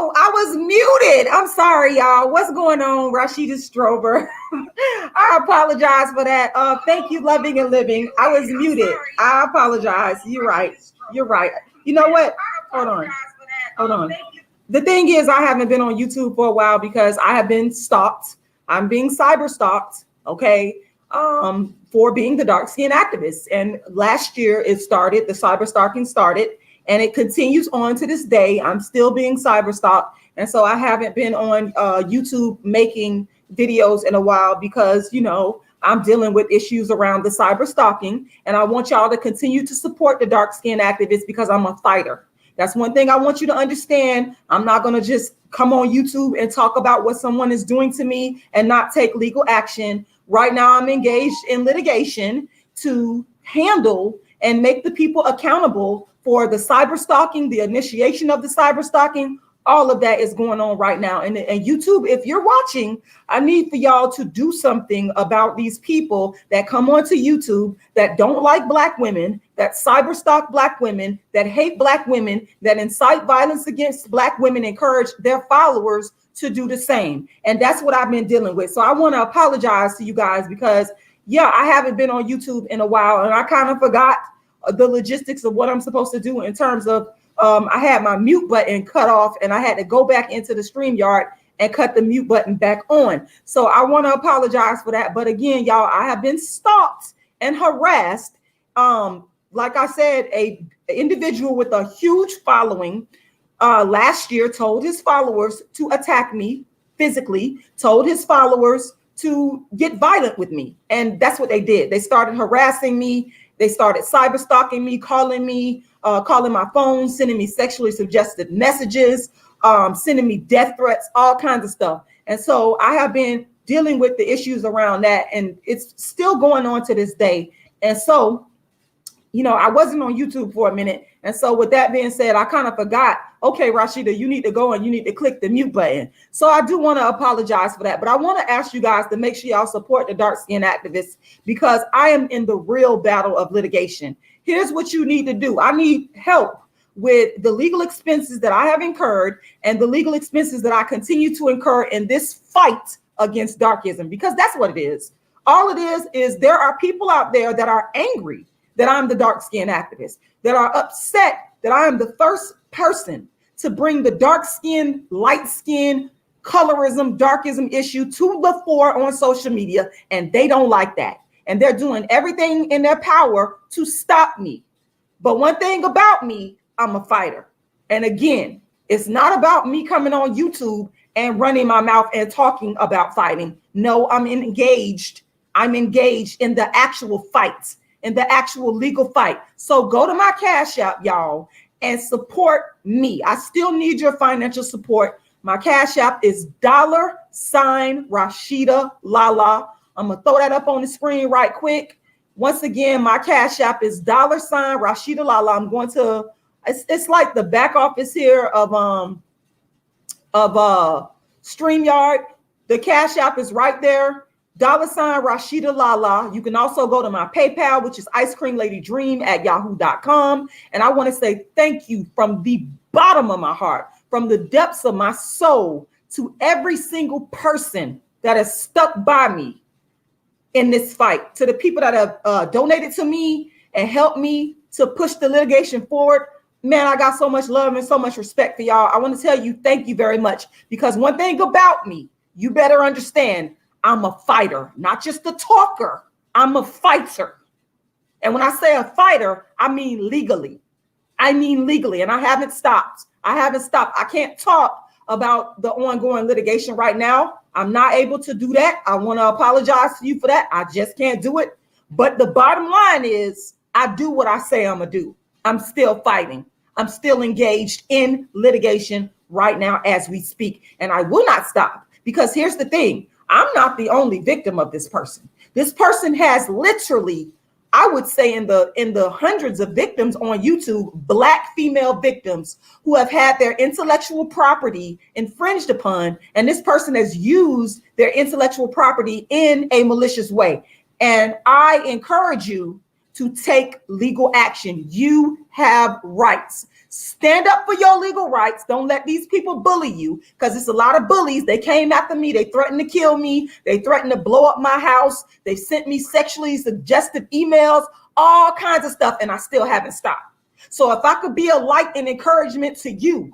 Oh, I was muted. I'm sorry, y'all. What's going on, Rashida Strober? I apologize for that. Thank you, Loving and Living. I was muted. I apologize. You're right. You're right. You know what? Hold on. Hold on. The thing is, I haven't been on YouTube for a while because I have been stalked. I'm being cyber stalked, okay, for being the dark skin activist. And last year it started, the cyber stalking started, and it continues on to this day. I'm still being cyber stalked. And so I haven't been on YouTube making videos in a while because, you know, I'm dealing with issues around the cyber stalking. And I want y'all to continue to support the dark skin activists because I'm a fighter. That's one thing I want you to understand. I'm not going to just come on YouTube and talk about what someone is doing to me and not take legal action. Right now, I'm engaged in litigation to handle and make the people accountable for the cyber stalking, the initiation of the cyber stalking. All of that is going on right now. And YouTube, if you're watching, I need for y'all to do something about these people that come onto YouTube that don't like Black women, that cyber stalk Black women, that hate Black women, that incite violence against Black women, encourage their followers to do the same. And that's what I've been dealing with. So I want to apologize to you guys because, yeah, I haven't been on YouTube in a while and I kind of forgot the logistics of what I'm supposed to do in terms of I had my mute button cut off and I had to go back into the StreamYard and cut the mute button back on. So I want to apologize for that. But again, y'all, I have been stalked and harassed. Like I said, a individual with a huge following last year told his followers to attack me physically, told his followers to get violent with me. And that's what they did. They started harassing me. They started cyber stalking me, calling my phone, sending me sexually suggestive messages, sending me death threats, all kinds of stuff. And so I have been dealing with the issues around that, and it's still going on to this day. And so, you know, I wasn't on YouTube for a minute. And so with that being said, I kind of forgot, okay, Rashida, you need to go and you need to click the mute button. So I do want to apologize for that. But I want to ask you guys to make sure y'all support the dark skin activists because I am in the real battle of litigation. Here's what you need to do. I need help with the legal expenses that I have incurred and the legal expenses that I continue to incur in this fight against darkism, because that's what it is. All it is there are people out there that are angry that I'm the dark skin activist, that are upset that I am the first person to bring the dark skin, light skin, colorism, darkism issue to the fore on social media, and they don't like that. And they're doing everything in their power to stop me. But one thing about me, I'm a fighter. And again, it's not about me coming on YouTube and running my mouth and talking about fighting. No, I'm engaged. I'm engaged in the actual fight, in the actual legal fight. So go to my Cash App, y'all, and support me. I still need your financial support. My Cash App is $rashidalala. I'm going to throw that up on the screen right quick. Once again, my Cash App is $rashidalala. I'm going to, it's like the back office here of StreamYard. The Cash App is right there. $rashidalala. You can also go to my PayPal, which is icecreamladydream@yahoo.com. And I want to say thank you from the bottom of my heart, from the depths of my soul, to every single person that has stuck by me in this fight, to the people that have donated to me and helped me to push the litigation forward. Man, I got so much love and so much respect for y'all. I want to tell you, thank you very much, because one thing about me, you better understand, I'm a fighter, not just a talker. I'm a fighter. And when I say a fighter, I mean legally. And I haven't stopped. I can't talk about the ongoing litigation right now. I'm not able to do that. I want to apologize to you for that. I just can't do it. But the bottom line is I do what I say I'm going to do. I'm still fighting. I'm still engaged in litigation right now as we speak. And I will not stop, because here's the thing. I'm not the only victim of this person. This person has literally, I would say in the hundreds of victims on YouTube, Black female victims who have had their intellectual property infringed upon. And this person has used their intellectual property in a malicious way. And I encourage you to take legal action. You have rights. Stand up for your legal rights. Don't let these people bully you, because it's a lot of bullies. They came after me. They threatened to kill me. They threatened to blow up my house. They sent me sexually suggestive emails, all kinds of stuff, and I still haven't stopped. So if I could be a light and encouragement to you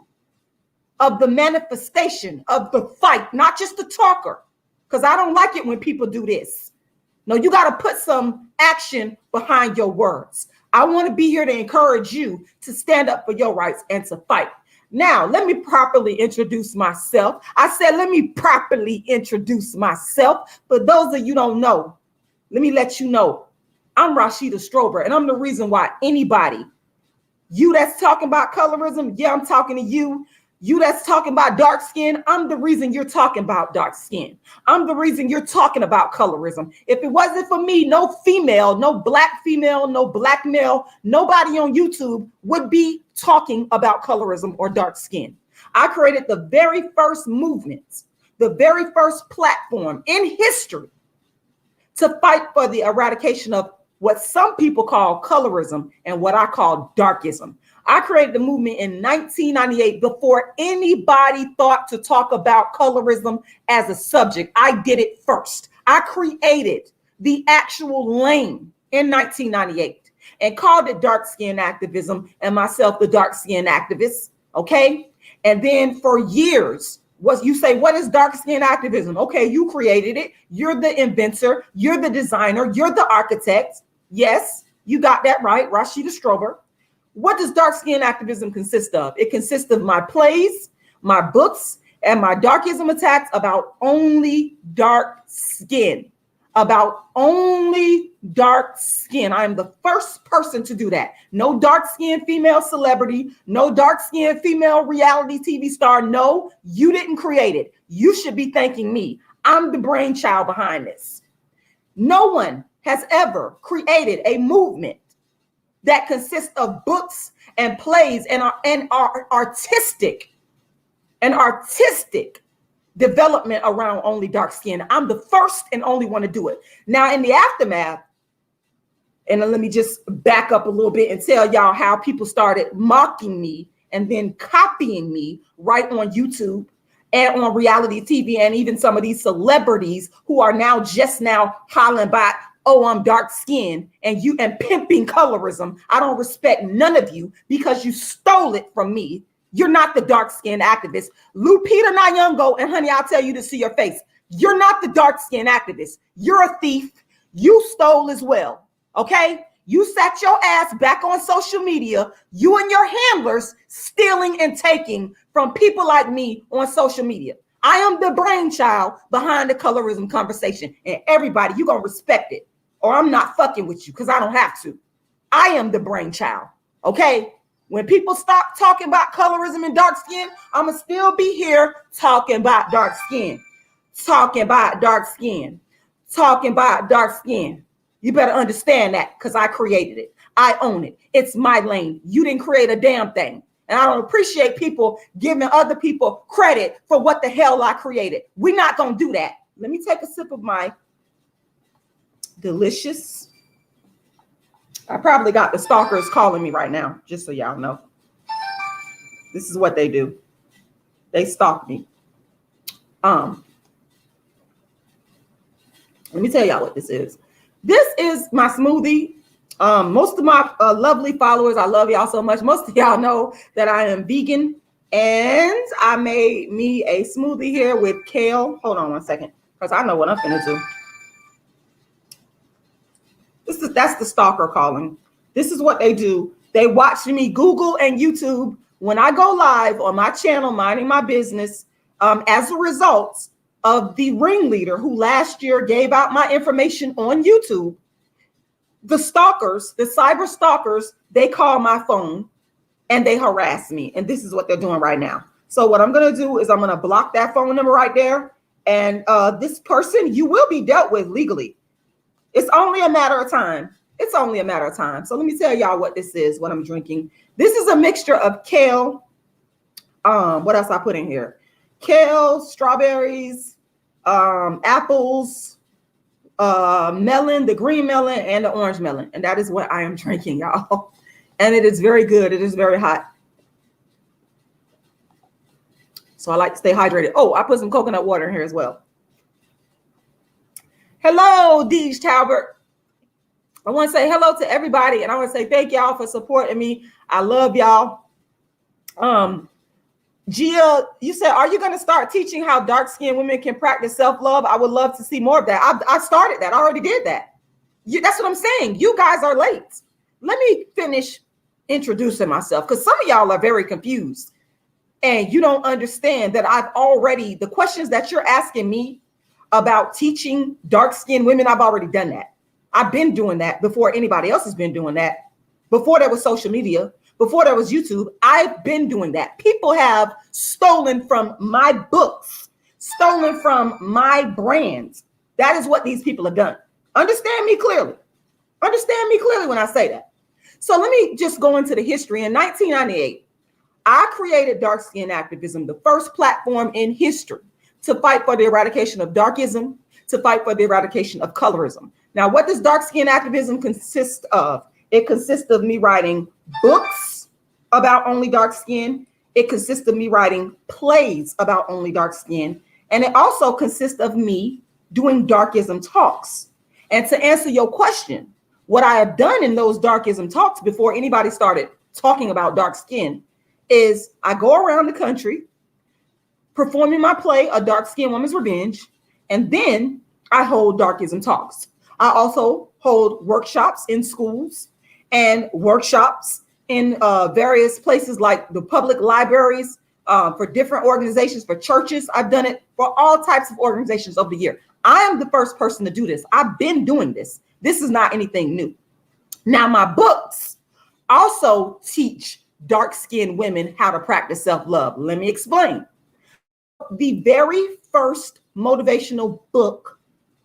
of the manifestation of the fight, not just the talker, because I don't like it when people do this. No, you got to put some action behind your words. I want to be here to encourage you to stand up for your rights and to fight. Now, let me properly introduce myself. I said, let me properly introduce myself. For those of you don't know, let me let you know, I'm Rashida Strober, and I'm the reason why anybody, you that's talking about colorism, yeah, I'm talking to you. You that's talking about dark skin, I'm the reason you're talking about dark skin. I'm the reason you're talking about colorism. If it wasn't for me, no female, no black female, no black male, nobody on YouTube would be talking about colorism or dark skin. I created the very first movement, the very first platform in history to fight for the eradication of what some people call colorism and what I call darkism. I created the movement in 1998 before anybody thought to talk about colorism as a subject. I did it first. I created the actual lane in 1998 and called it dark skin activism, and myself the dark skin activist. Okay. And then for years, you say, what is dark skin activism? Okay, you created it. You're the inventor. You're the designer. You're the architect. Yes, you got that right, Rashida Strober. What does dark skin activism consist of? It consists of my plays, my books, and my darkism attacks about only dark skin. About only dark skin. I am the first person to do that. No dark skinned female celebrity, no dark skinned female reality TV star. No, you didn't create it. You should be thanking me. I'm the brainchild behind this. No one has ever created a movement that consists of books and plays and our artistic development around only dark skin. I'm the first and only one to do it. Now, in the aftermath, and let me just back up a little bit and tell y'all how people started mocking me and then copying me right on YouTube and on reality TV, and even some of these celebrities who are now just now hollering about, oh, I'm dark skinned and pimping colorism. I don't respect none of you because you stole it from me. You're not the dark skinned activist. Lupita Nyong'o, and honey, I'll tell you to see your face. You're not the dark skinned activist. You're a thief. You stole as well. Okay. You sat your ass back on social media, you and your handlers stealing and taking from people like me on social media. I am the brainchild behind the colorism conversation, and everybody, you're going to respect it, or I'm not fucking with you because I don't have to. I am the brainchild. Okay. When people stop talking about colorism and dark skin, I'm going to still be here talking about dark skin, talking about dark skin, talking about dark skin. You better understand that because I created it. I own it. It's my lane. You didn't create a damn thing. And I don't appreciate people giving other people credit for what the hell I created. We're not going to do that. Let me take a sip of my delicious. I probably got the stalkers calling me right now, just so y'all know. This is what they do. They stalk me. Let me tell y'all what this is. This is my smoothie. Most of my lovely followers, I love y'all so much. Most of y'all know that I am vegan, and I made me a smoothie here with kale. Hold on one second, because I know what I'm gonna do. That's the stalker calling. This is what they do. They watch me Google and YouTube when I go live on my channel, minding my business, as a result of the ringleader who last year gave out my information on YouTube. The stalkers, the cyber stalkers, they call my phone and they harass me. And this is what they're doing right now. So what I'm going to do is I'm going to block that phone number right there. And this person, you will be dealt with legally. It's only a matter of time. It's only a matter of time. So let me tell y'all what this is, what I'm drinking. This is a mixture of kale. What else I put in here? Kale, strawberries, apples, melon, the green melon, and the orange melon. And that is what I am drinking, y'all. And it is very good. It is very hot. So I like to stay hydrated. Oh, I put some coconut water in here as well. Hello, Deej Talbert. I want to say hello to everybody, and I want to say thank y'all for supporting me. I love y'all. Gia, you said, are you going to start teaching how dark-skinned women can practice self-love? I would love to see more of that. I started that. I already did that. That's what I'm saying. You guys are late. Let me finish introducing myself, because some of y'all are very confused and you don't understand that the questions that you're asking me about teaching dark-skinned women, I've already done that. I've been doing that before anybody else has been doing that. Before there was social media, before there was YouTube, I've been doing that. People have stolen from my books, stolen from my brands. That is what these people have done. Understand me clearly. Understand me clearly when I say that. So let me just go into the history. In 1998, I created Dark Skin Activism, the first platform in history to fight for the eradication of darkism, to fight for the eradication of colorism. Now, what does dark skin activism consist of? It consists of me writing books about only dark skin. It consists of me writing plays about only dark skin. And it also consists of me doing darkism talks. And to answer your question, what I have done in those darkism talks before anybody started talking about dark skin is I go around the country performing my play, A Dark Skinned Woman's Revenge, and then I hold darkism talks. I also hold workshops in schools and workshops in various places like the public libraries, for different organizations, for churches. I've done it for all types of organizations over the year. I am the first person to do this. I've been doing this. This is not anything new. Now, my books also teach dark-skinned women how to practice self-love. Let me explain. The very first motivational book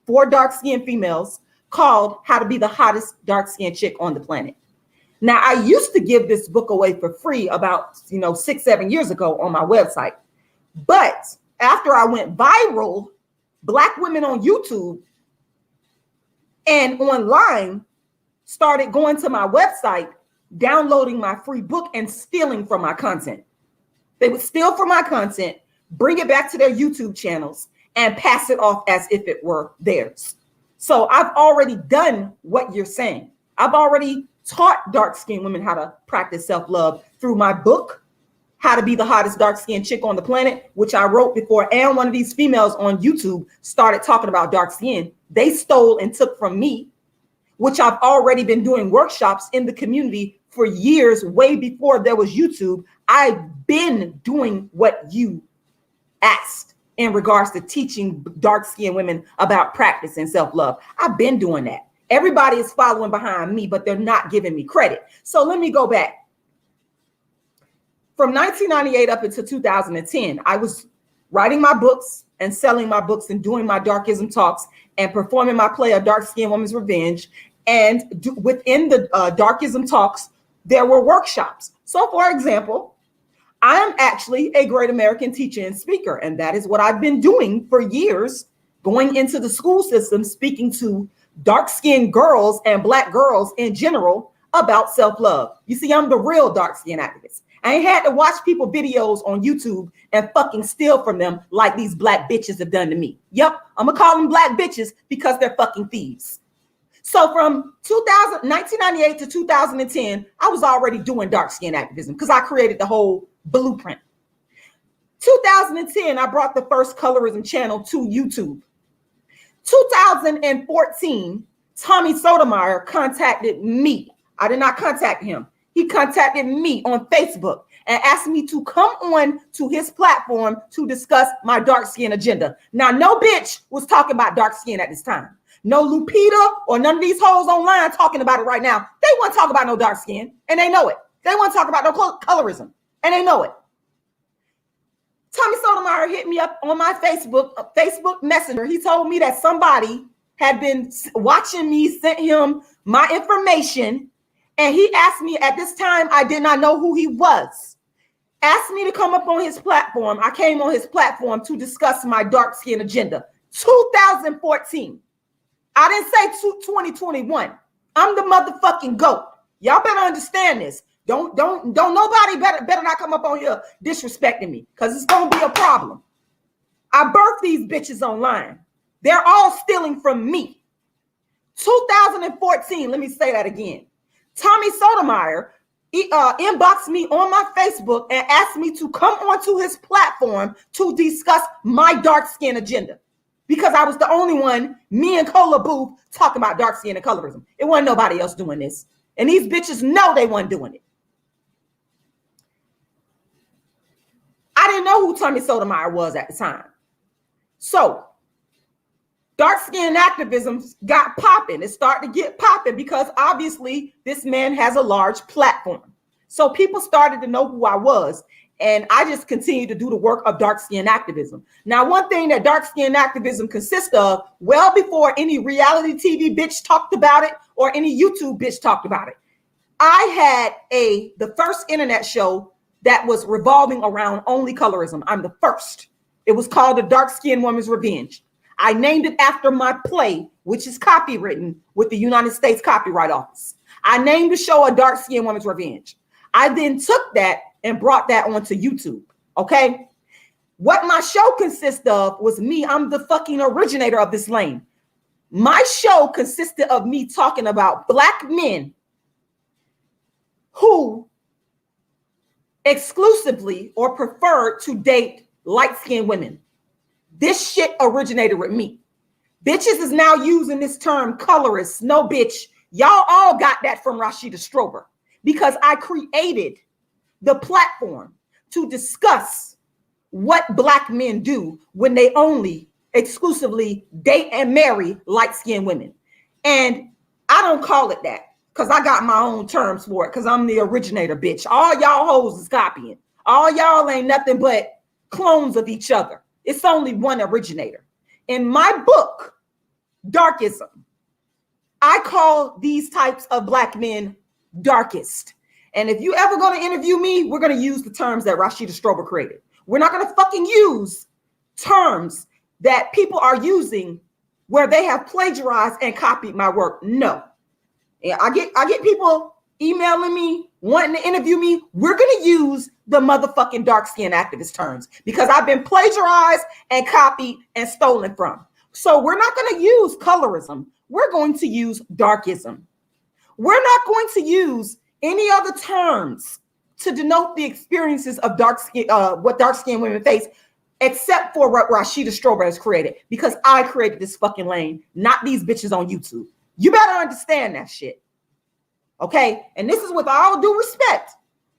for dark-skinned females called How to Be the Hottest Dark-Skinned Chick on the Planet. Now, I used to give this book away for free about 6-7 years ago on my website. But after I went viral, Black women on YouTube and online started going to my website, downloading my free book and stealing from my content. They would steal from my content, bring it back to their YouTube channels, and pass it off as if it were theirs. So I've already done what you're saying. I've already taught dark-skinned women how to practice self-love through my book, How to Be the Hottest Dark-Skinned Chick on the Planet, which I wrote before and one of these females on YouTube started talking about dark skin. They stole and took from me, which I've already been doing workshops in the community for years, way before there was YouTube. I've been doing what you asked in regards to teaching dark-skinned women about practice and self-love. I've been doing that. Everybody is following behind me, but they're not giving me credit. So let me go back. From 1998 up until 2010, I was writing my books and selling my books and doing my darkism talks and performing my play, A Dark-Skinned Woman's Revenge. And within the darkism talks, there were workshops. So for example, I am actually a great American teacher and speaker, and that is what I've been doing for years, going into the school system, speaking to dark-skinned girls and Black girls in general about self-love. You see, I'm the real dark-skinned activist. I ain't had to watch people videos on YouTube and fucking steal from them like these Black bitches have done to me. Yep, I'm gonna call them Black bitches because they're fucking thieves. So from 1998 to 2010, I was already doing dark-skinned activism because I created the whole blueprint. 2010, I brought the first colorism channel to YouTube. 2014, Tommy Sotomayor contacted me. I did not contact him. He contacted me on Facebook and asked me to come on to his platform to discuss my dark skin agenda. Now, no bitch was talking about dark skin at this time. No Lupita or none of these hoes online talking about it right now. They want to talk about no dark skin, and they know it. They want to talk about no colorism, and they know it. Tommy Sotomayor hit me up on my Facebook Messenger. He told me that somebody had been watching me, sent him my information, and he asked me at this time, I did not know who he was, asked me to come up on his platform. I came on his platform to discuss my dark skin agenda. 2014. I didn't say 2021. I'm the motherfucking GOAT. Y'all better understand this. Don't nobody better not come up on here disrespecting me, because it's gonna be a problem. I birthed these bitches online. They're all stealing from me. 2014, let me say that again. Tommy Sotomayor inboxed me on my Facebook and asked me to come onto his platform to discuss my dark skin agenda, because I was the only one, me and Cola Booth, talking about dark skin and colorism. It wasn't nobody else doing this. And these bitches know they weren't doing it. I didn't know who Tommy Sotomayor was at the time. So dark skin activism got popping. It started to get popping because obviously this man has a large platform. So people started to know who I was. And I just continued to do the work of dark skin activism. Now, one thing that dark skin activism consists of, well before any reality TV bitch talked about it or any YouTube bitch talked about it, I had the first internet show that was revolving around only colorism. I'm the first. It was called The Dark Skinned Woman's Revenge. I named it after my play, which is copywritten with the United States Copyright Office. I named the show A Dark Skinned Woman's Revenge. I then took that and brought that onto YouTube, okay? What my show consists of was me. I'm the fucking originator of this lane. My show consisted of me talking about Black men who exclusively or preferred to date light-skinned women. This shit originated with me. Bitches is now using this term colorist. No, bitch. Y'all all got that from Rashida Strober, because I created the platform to discuss what Black men do when they only exclusively date and marry light-skinned women. And I don't call it that, because I got my own terms for it, because I'm the originator, bitch. All y'all hoes is copying. All y'all ain't nothing but clones of each other. It's only one originator. In my book, Darkism, I call these types of Black men darkest. And if you ever going to interview me, we're going to use the terms that Rashida Strober created. We're not going to fucking use terms that people are using where they have plagiarized and copied my work. No. And I get people emailing me, wanting to interview me. We're going to use the motherfucking dark skin activist terms, because I've been plagiarized and copied and stolen from. So we're not going to use colorism. We're going to use darkism. We're not going to use any other terms to denote the experiences of dark skin, what dark skinned women face, except for what Rashida Strober has created, because I created this fucking lane, not these bitches on YouTube. You better understand that shit. Okay? And this is with all due respect,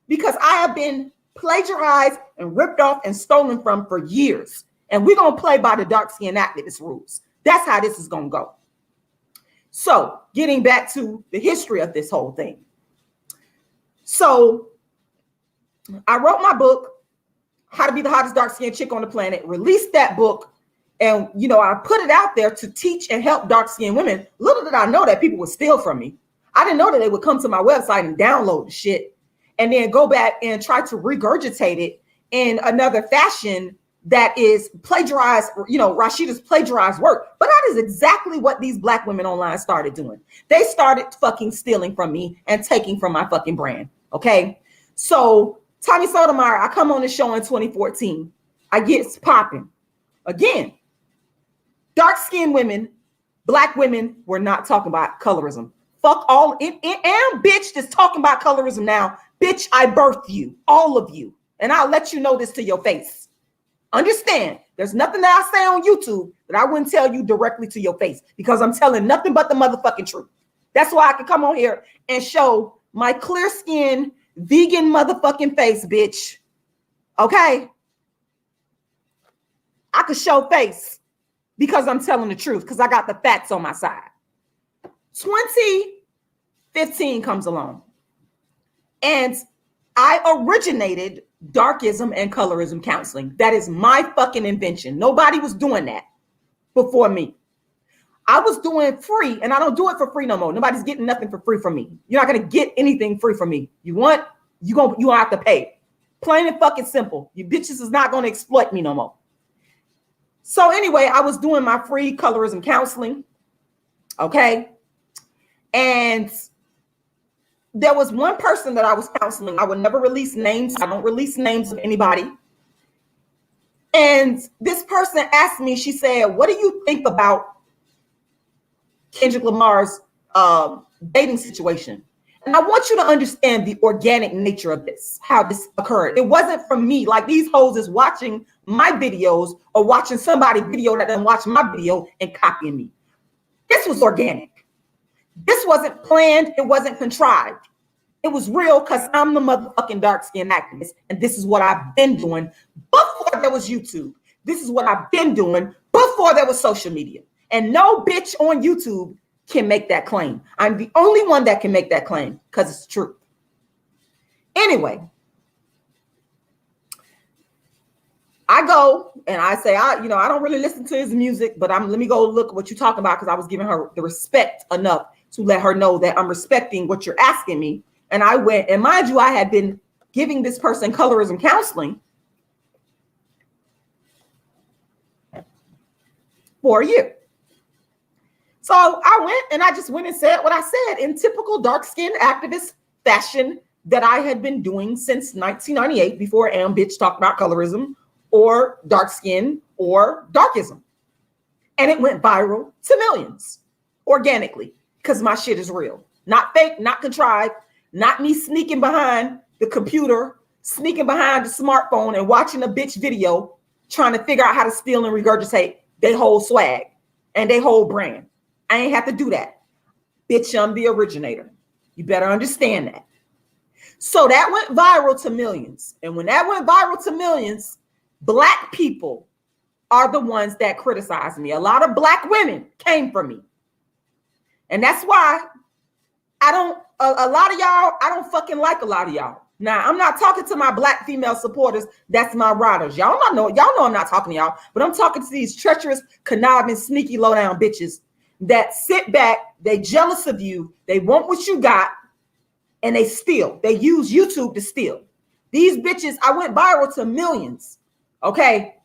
because I have been plagiarized and ripped off and stolen from for years. And we're going to play by the dark skin activist rules. That's how this is going to go. So getting back to the history of this whole thing. So I wrote my book, How to Be the Hottest Dark Skinned Chick on the Planet, released that book. And, you know, I put it out there to teach and help dark skinned women. Little did I know that people would steal from me. I didn't know that they would come to my website and download the shit and then go back and try to regurgitate it in another fashion that is plagiarized, you know, Rashida's plagiarized work. But that is exactly what these Black women online started doing. They started fucking stealing from me and taking from my fucking brand. Okay. So Tommy Sotomayor, I come on the show in 2014. I get popping. Again, dark skinned women, Black women were not talking about colorism. Fuck all, and bitch that's talking about colorism now. Bitch, I birthed you, all of you. And I'll let you know this to your face. Understand, there's nothing that I say on YouTube that I wouldn't tell you directly to your face, because I'm telling nothing but the motherfucking truth. That's why I can come on here and show my clear skin, vegan motherfucking face, bitch. Okay? I could show face because I'm telling the truth, because I got the facts on my side. 2015 comes along, and I originated darkism and colorism counseling. That is my fucking invention. Nobody was doing that before me. I was doing free, and I don't do it for free no more. Nobody's getting nothing for free from me. You're not gonna get anything free from me. You want, you have to pay. Plain and fucking simple. You bitches is not gonna exploit me no more. So anyway, I was doing my free colorism counseling. Okay. And there was one person that I was counseling. I would never release names. I don't release names of anybody. And this person asked me, she said, what do you think about Kendrick Lamar's dating situation? And I want you to understand the organic nature of this, how this occurred. It wasn't from me. Like these hoes is watching my videos or watching somebody's video that doesn't watch my video and copying me. This was organic. This wasn't planned. It wasn't contrived. It was real because I'm the motherfucking dark-skinned activist. And this is what I've been doing before there was YouTube. This is what I've been doing before there was social media. And no bitch on YouTube can make that claim. I'm the only one that can make that claim because it's true. Anyway, I go and I say, I don't really listen to his music, but let me go look what you're talking about, because I was giving her the respect enough to let her know that I'm respecting what you're asking me. And I went, and mind you, I had been giving this person colorism counseling for a year. So I went and I just went and said what I said in typical dark-skinned activist fashion that I had been doing since 1998, before bitch talked about colorism or dark skin or darkism. And it went viral to millions organically because my shit is real. Not fake, not contrived, not me sneaking behind the computer, sneaking behind the smartphone and watching a bitch video trying to figure out how to steal and regurgitate they whole swag and they whole brand. I ain't have to do that. Bitch, I'm the originator. You better understand that. So that went viral to millions. And when that went viral to millions, Black people are the ones that criticize me. A lot of Black women came from me. And that's why a lot of y'all, I don't fucking like a lot of y'all. Now, I'm not talking to my Black female supporters. That's my riders. Y'all know I'm not talking to y'all, but I'm talking to these treacherous, conniving, sneaky, low down bitches that sit back, they jealous of you, they want what you got, and they steal. They use YouTube to steal. These bitches, I went viral to millions, okay?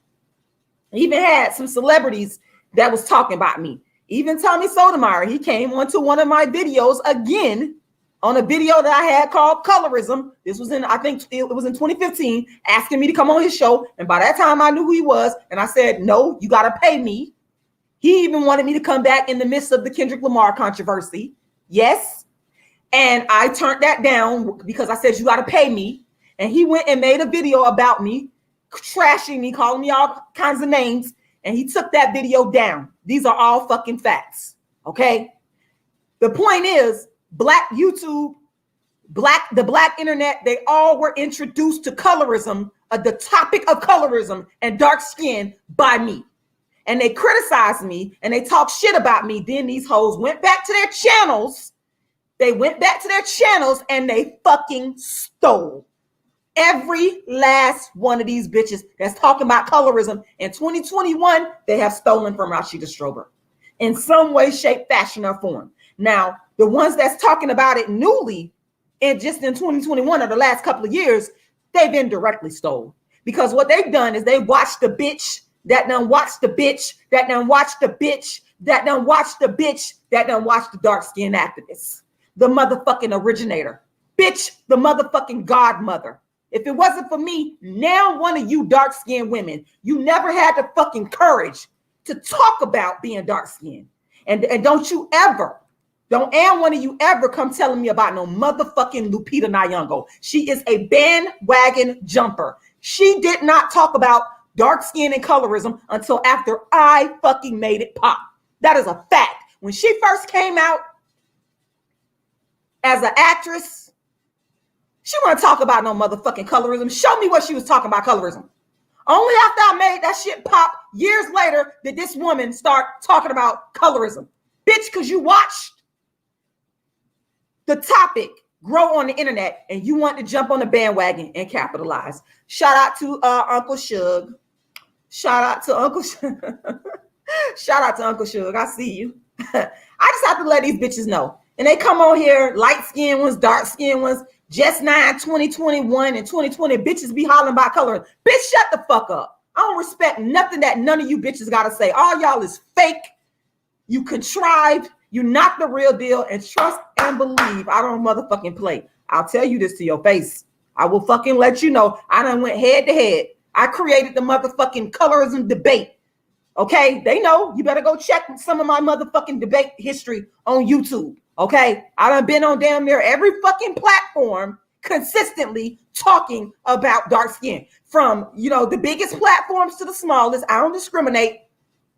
I even had some celebrities that was talking about me. Even Tommy Sotomayor, he came onto one of my videos again on a video that I had called Colorism. This was I think it was in 2015, asking me to come on his show. And by that time, I knew who he was. And I said, no, you got to pay me. He even wanted me to come back in the midst of the Kendrick Lamar controversy. Yes. And I turned that down because I said, you got to pay me. And he went and made a video about me, trashing me, calling me all kinds of names. And he took that video down. These are all fucking facts. Okay. The point is, Black YouTube, the Black internet, they all were introduced to colorism, the topic of colorism and dark skin by me. And they criticized me and they talked shit about me. Then these hoes went back to their channels. They went back to their channels and they fucking stole. Every last one of these bitches that's talking about colorism in 2021, they have stolen from Rashida Strober in some way, shape, fashion, or form. Now, the ones that's talking about it newly and just in 2021 or the last couple of years, they've indirectly stole. Because what they've done is they watched the bitch that done watched the bitch that done watched the bitch that done watched the bitch that done watched the dark-skinned activist, the motherfucking originator, bitch, the motherfucking godmother. If it wasn't for me, now one of you dark-skinned women, you never had the fucking courage to talk about being dark-skinned. And don't one of you ever come telling me about no motherfucking Lupita Nyong'o. She is a bandwagon jumper. She did not talk about dark skin and colorism until after I fucking made it pop. That is a fact. When she first came out as an actress, she wasn't talk about no motherfucking colorism. Show me what she was talking about colorism. Only after I made that shit pop years later did this woman start talking about colorism. Bitch, because you watched the topic grow on the internet and you want to jump on the bandwagon and capitalize. Shout out to Uncle Shug. Shout out to Uncle Shug. Shout out to Uncle Shug. I see you. I just have to let these bitches know. And they come on here, light-skinned ones, dark-skinned ones, just 2021 and 2020 bitches be hollering about color. Bitch, shut the fuck up. I don't respect nothing that none of you bitches got to say. All y'all is fake. You contrived. You're not the real deal, and trust and believe I don't motherfucking play. I'll tell you this to your face. I will fucking let you know I done went head to head. I created the motherfucking colorism debate. Okay, they know. You better go check some of my motherfucking debate history on YouTube. Okay, I done been on damn near every fucking platform consistently talking about dark skin. From, the biggest platforms to the smallest. I don't discriminate.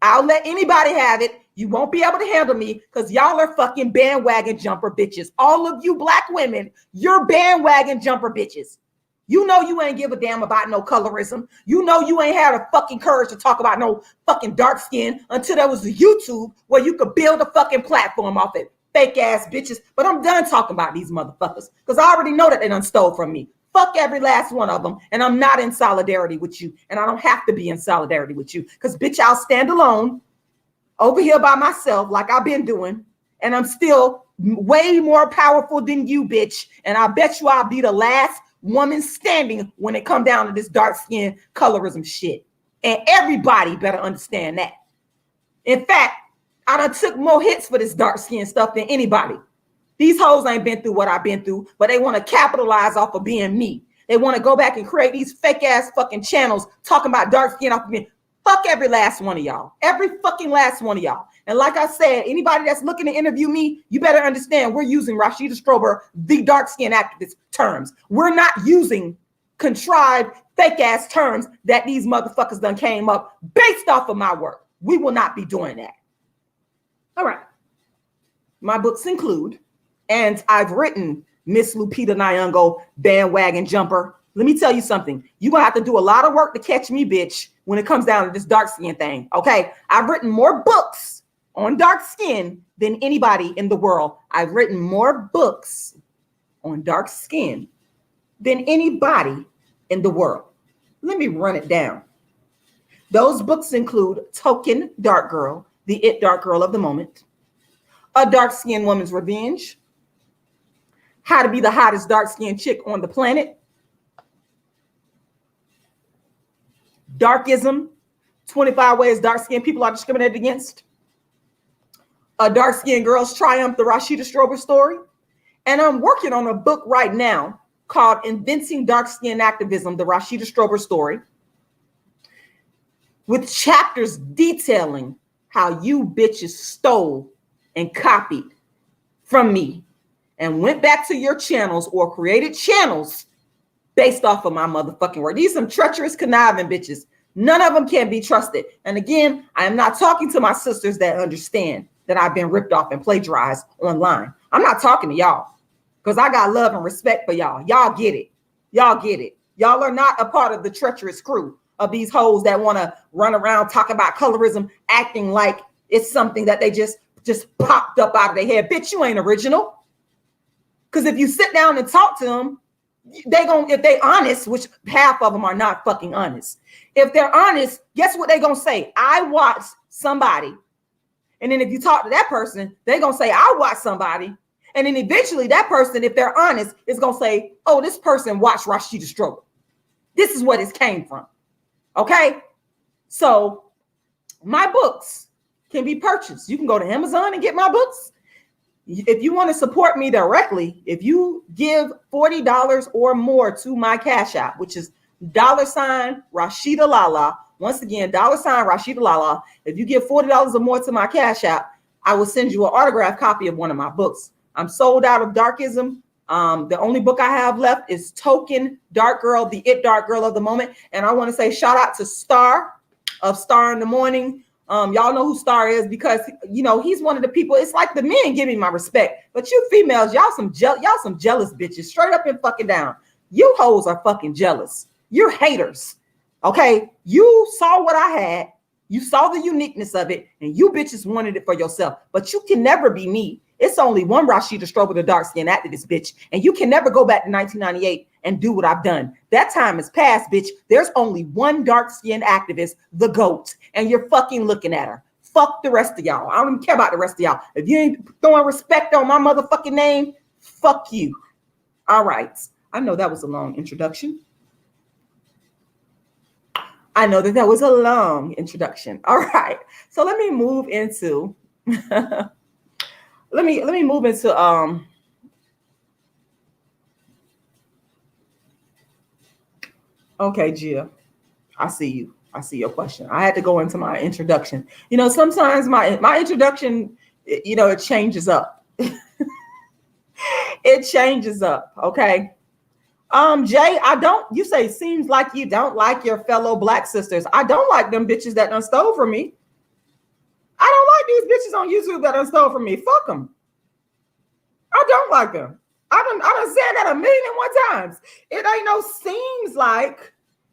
I'll let anybody have it. You won't be able to handle me because y'all are fucking bandwagon jumper bitches. All of you black women, you're bandwagon jumper bitches. You know you ain't give a damn about no colorism. You know you ain't had a fucking courage to talk about no fucking dark skin until there was a YouTube where you could build a fucking platform off it. Fake ass bitches. But I'm done talking about these motherfuckers because I already know that they done stole from me. Fuck every last one of them. And I'm not in solidarity with you. And I don't have to be in solidarity with you because, bitch, I'll stand alone over here by myself like I've been doing. And I'm still way more powerful than you, bitch. And I bet you I'll be the last woman standing when it come down to this dark skin colorism shit. And everybody better understand that. In fact, I done took more hits for this dark skin stuff than anybody. These hoes ain't been through what I've been through, but they want to capitalize off of being me. They want to go back and create these fake ass fucking channels talking about dark skin off of me. Fuck every last one of y'all. Every fucking last one of y'all. And like I said, anybody that's looking to interview me, you better understand we're using Rashida Strober, the dark skin activist terms. We're not using contrived fake ass terms that these motherfuckers done came up based off of my work. We will not be doing that. All right. My books include, and I've written Miss Lupita Nyong'o, Bandwagon Jumper. Let me tell you something. You're going to have to do a lot of work to catch me, bitch, when it comes down to this dark skin thing. Okay. I've written more books on dark skin than anybody in the world. I've written more books on dark skin than anybody in the world. Let me run it down. Those books include Token Dark Girl, the It Dark Girl of the Moment, A Dark Skinned Woman's Revenge, How to Be the Hottest Dark Skinned Chick on the Planet, Darkism, 25 Ways Dark Skinned People Are Discriminated Against, A Dark Skinned Girl's Triumph, the Rashida Strober Story, and I'm working on a book right now called Inventing Dark Skin Activism, the Rashida Strober Story, with chapters detailing how you bitches stole and copied from me and went back to your channels or created channels based off of my motherfucking work. These some treacherous, conniving bitches. None of them can be trusted. And again, I am not talking to my sisters that understand that I've been ripped off and plagiarized online. I'm not talking to y'all because I got love and respect for y'all. Y'all get it. Y'all get it. Y'all are not a part of the treacherous crew of these hoes that want to run around talking about colorism, acting like it's something that they just popped up out of their head. Bitch, you ain't original. Because if you sit down and talk to them, if they honest, which half of them are not fucking honest. If they're honest, guess what they gonna say? I watched somebody. And then if you talk to that person, they gonna say, I watched somebody. And then eventually that person, if they're honest, is gonna say, oh, this person watched Rashida Strober. This is where this came from. Okay? So my books can be purchased. You can go to Amazon and get my books. If you want to support me directly, if you give $40 or more to my Cash App, which is $rashidalala. Once again, $rashidalala. If you give $40 or more to my Cash App, I will send you an autographed copy of one of my books. I'm sold out of Darkism. The only book I have left is Token Dark Girl, the It Dark Girl of the Moment. And I want to say shout out to Star of Star in the Morning. Y'all know who Star is because, he's one of the people. It's like the men give me my respect. But you females, y'all some jealous bitches. Straight up and fucking down. You hoes are fucking jealous. You're haters. Okay? You saw what I had. You saw the uniqueness of it. And you bitches wanted it for yourself. But you can never be me. It's only one Rashida Strober, the dark skin activist, bitch. And you can never go back to 1998 and do what I've done. That time is past, bitch. There's only one dark skin activist, the GOAT. And you're fucking looking at her. Fuck the rest of y'all. I don't even care about the rest of y'all. If you ain't throwing respect on my motherfucking name, fuck you. All right. I know that was a long introduction. All right. So let me move into let me move into okay, Gia. I see you. I see your question. I had to go into my introduction. Sometimes my introduction, it changes up. It changes up. Okay. Jay, you say seems like you don't like your fellow black sisters. I don't like them bitches that done stole from me. I don't like these bitches on YouTube that done stole from me. Fuck them. I don't like them. I done said that 1,000,001 times. It ain't no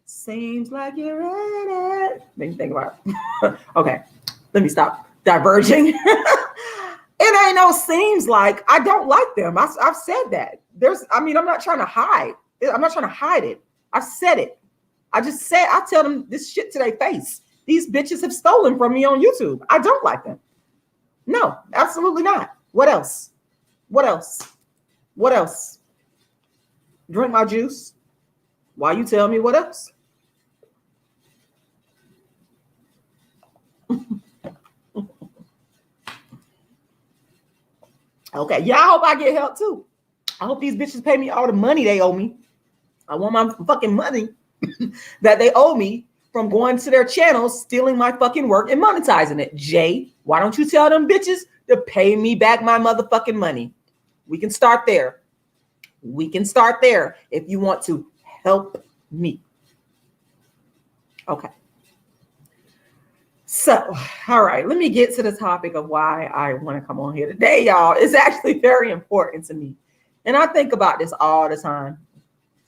seems like you're ready. Make me think about it. Okay, let me stop diverging. It ain't no seems like I don't like them. I've said that. I'm not trying to hide. I'm not trying to hide it. I've said it. I tell them this shit to their face. These bitches have stolen from me on YouTube. I don't like them. No, absolutely not. What else? What else? What else? Drink my juice. Why you tell me what else? Okay, yeah, I hope I get help too. I hope these bitches pay me all the money they owe me. I want my fucking money that they owe me from going to their channels, stealing my fucking work and monetizing it. Jay, why don't you tell them bitches to pay me back my motherfucking money? We can start there. We can start there if you want to help me. Okay. So, all right, let me get to the topic of why I want to come on here today, y'all. It's actually very important to me. And I think about this all the time.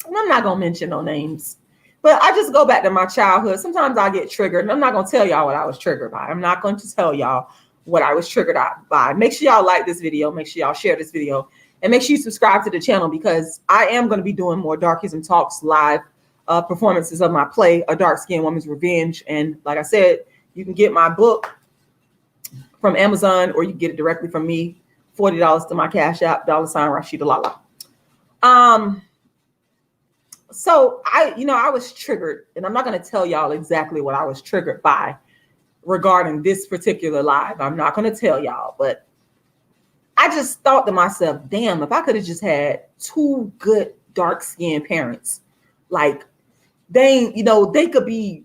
And I'm not going to mention no names, but I just go back to my childhood. Sometimes I get triggered, and I'm not going to tell y'all what I was triggered by. I'm not going to tell y'all what I was triggered by. Make sure y'all like this video. Make sure y'all share this video. And make sure you subscribe to the channel, because I am going to be doing more Darkism Talks live performances of my play, A Dark-Skinned Woman's Revenge. And like I said, you can get my book from Amazon, or you can get it directly from me. $40 to my Cash App, $rashidalala. So I was triggered, and I'm not going to tell y'all exactly what I was triggered by regarding this particular live. I'm not going to tell y'all, but I just thought to myself, damn, if I could have just had two good dark-skinned parents, like they could be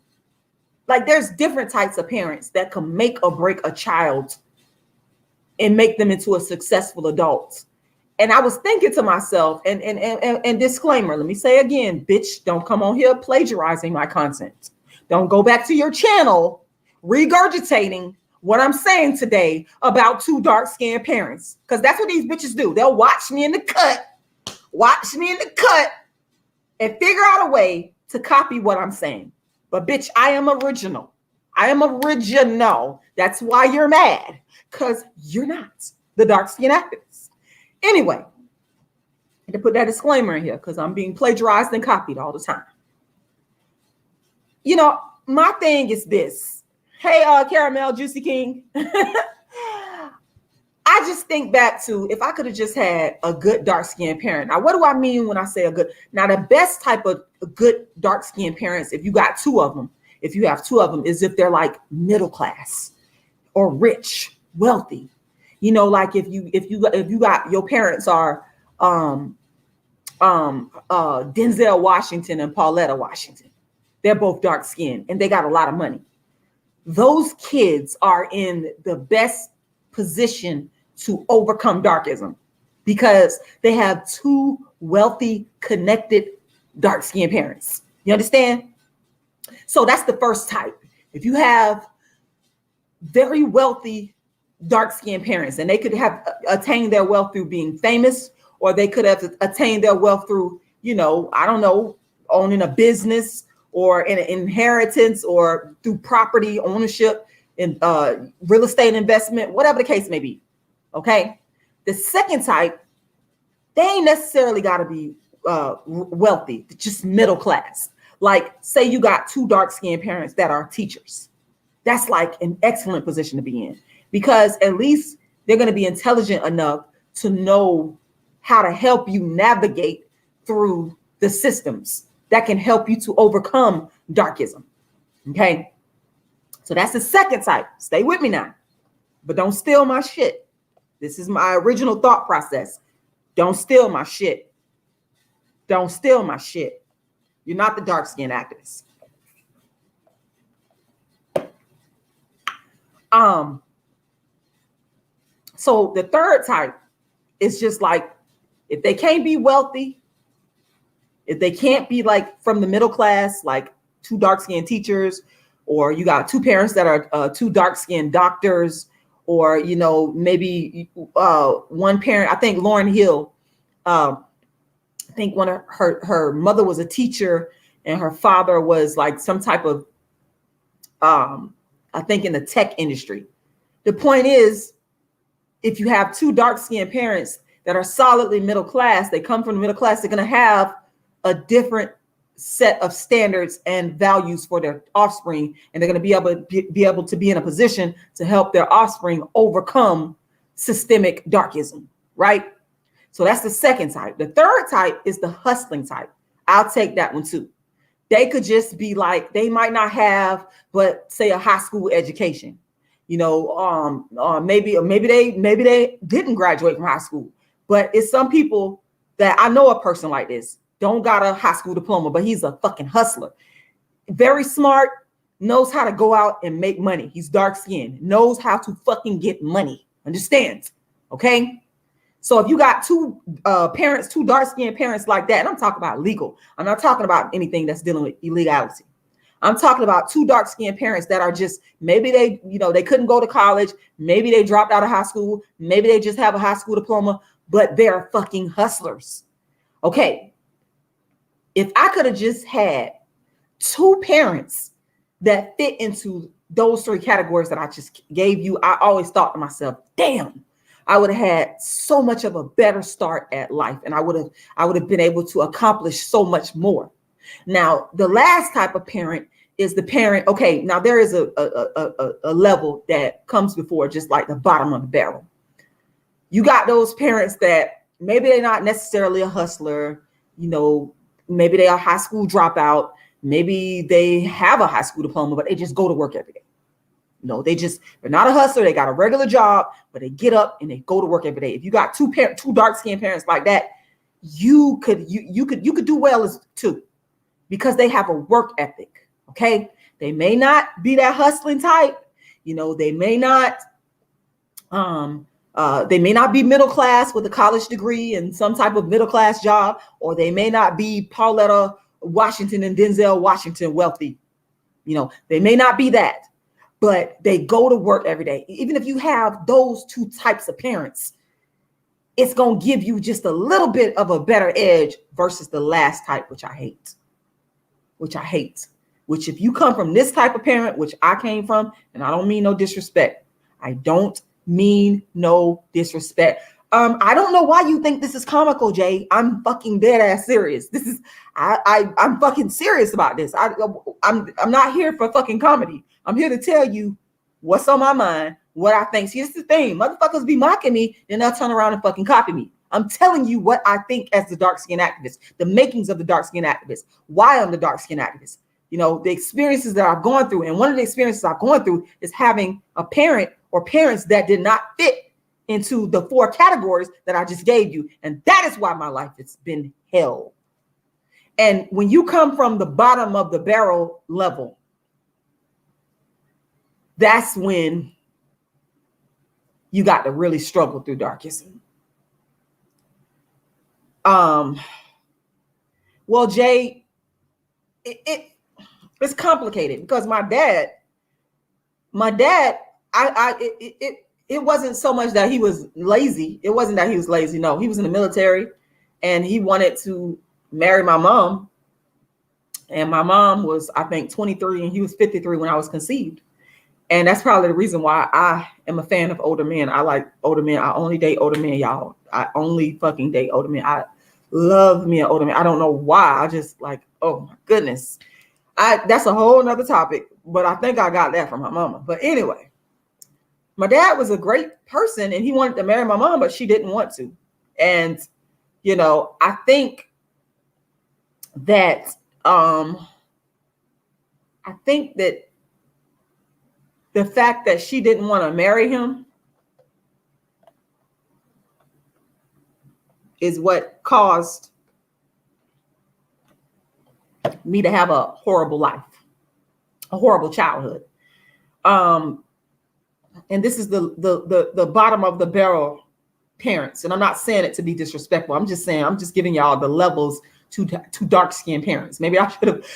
like, there's different types of parents that can make or break a child and make them into a successful adult. And I was thinking to myself, and disclaimer, let me say again, bitch, don't come on here plagiarizing my content. Don't go back to your channel regurgitating what I'm saying today about two dark-skinned parents, because that's what these bitches do. They'll watch me in the cut, and figure out a way to copy what I'm saying. But bitch, I am original. That's why you're mad, because you're not the dark-skinned activist. Anyway, I had to put that disclaimer in here because I'm being plagiarized and copied all the time. My thing is this. Hey, Caramel Juicy King. I just think back to, if I could have just had a good dark-skinned parent. Now, what do I mean when I say a good? Now, the best type of good dark-skinned parents, if you got two of them, is if they're like middle class or rich, wealthy. Like if you got, your parents are Denzel Washington and Pauletta Washington. They're both dark-skinned and they got a lot of money. Those kids are in the best position to overcome darkism because they have two wealthy, connected, dark-skinned parents. You understand? So that's the first type. If you have very wealthy, dark-skinned parents, and they could have attained their wealth through being famous, or they could have attained their wealth through, I don't know, owning a business or an inheritance or through property ownership and real estate investment, whatever the case may be. Okay. The second type, they ain't necessarily got to be wealthy, just middle class. Like, say you got two dark-skinned parents that are teachers. That's like an excellent position to be in, because at least they're going to be intelligent enough to know how to help you navigate through the systems that can help you to overcome darkism. Okay. So that's the second type. Stay with me now, but don't steal my shit. This is my original thought process. Don't steal my shit. Don't steal my shit. You're not the dark-skinned activist. So the third type is just like, if they can't be wealthy, if they can't be like from the middle class, like two dark-skinned teachers, or you got two parents that are two dark-skinned doctors, or, you know, maybe one parent, I think Lauryn Hill, I think one of her mother was a teacher and her father was like some type of, I think in the tech industry. The point is, if you have two dark-skinned parents that are solidly middle class, they come from the middle class, they're going to have a different set of standards and values for their offspring, and they're going to be able to be in a position to help their offspring overcome systemic darkism, right? So that's the second type. The third type is the hustling type. I'll take that one too. They could just be like, they might not have, but say a high school education. You know, maybe they didn't graduate from high school, but it's some people that I know a person like this, don't got a high school diploma, but he's a fucking hustler. Very smart, knows how to go out and make money. He's dark skinned, knows how to fucking get money. Understands? Okay. So if you got two parents, two dark skinned parents like that, and I'm talking about legal, I'm not talking about anything that's dealing with illegality. I'm talking about two dark-skinned parents that are just, maybe they, you know, they couldn't go to college. Maybe they dropped out of high school. Maybe they just have a high school diploma, but they're fucking hustlers. Okay. If I could have just had two parents that fit into those three categories that I just gave you, I always thought to myself, damn, I would have had so much of a better start at life. And I would have been able to accomplish so much more. Now, the last type of parent is the parent. Okay, now there is a level that comes before just like the bottom of the barrel. You got those parents that maybe they're not necessarily a hustler, you know, maybe they are a high school dropout, maybe they have a high school diploma, but they just go to work every day. You know, they're not a hustler, they got a regular job, but they get up and they go to work every day. If you got two dark-skinned parents like that, you could do well as two, because they have a work ethic. Okay. They may not be that hustling type. You know, they may not be middle class with a college degree and some type of middle class job, or they may not be Pauletta Washington and Denzel Washington wealthy. You know, they may not be that, but they go to work every day. Even if you have those two types of parents, it's going to give you just a little bit of a better edge versus the last type, which I hate. Which if you come from this type of parent, which I came from, and I don't mean no disrespect. I don't mean no disrespect. I don't know why you think this is comical, Jay. I'm fucking dead ass serious. I'm fucking serious about this. I'm not here for fucking comedy. I'm here to tell you what's on my mind, what I think. See, it's the thing. Motherfuckers be mocking me, then they'll turn around and fucking copy me. I'm telling you what I think as the dark-skinned activist, the makings of the dark-skinned activist, why I'm the dark-skinned activist. You know, the experiences that I've gone through. And one of the experiences I've gone through is having a parent or parents that did not fit into the four categories that I just gave you. And that is why my life has been hell. And when you come from the bottom of the barrel level, that's when you got to really struggle through darkism. Well, Jay, it's complicated because my dad, it wasn't so much that he was lazy. It wasn't that he was lazy. No, he was in the military and he wanted to marry my mom. And my mom was, I think, 23 and he was 53 when I was conceived. And that's probably the reason why I am a fan of older men. I like older men. I only date older men, y'all. I only fucking date older men. I love me an older man. I don't know why. I just like, oh my goodness. That's a whole nother topic, but I think I got that from my mama. But anyway, my dad was a great person and he wanted to marry my mom, but she didn't want to. And, you know, I think that the fact that she didn't want to marry him is what caused me to have a horrible life, a horrible childhood. And this is the bottom of the barrel parents. And I'm not saying it to be disrespectful. I'm just saying, I'm just giving y'all the levels to dark-skinned parents. Maybe I should have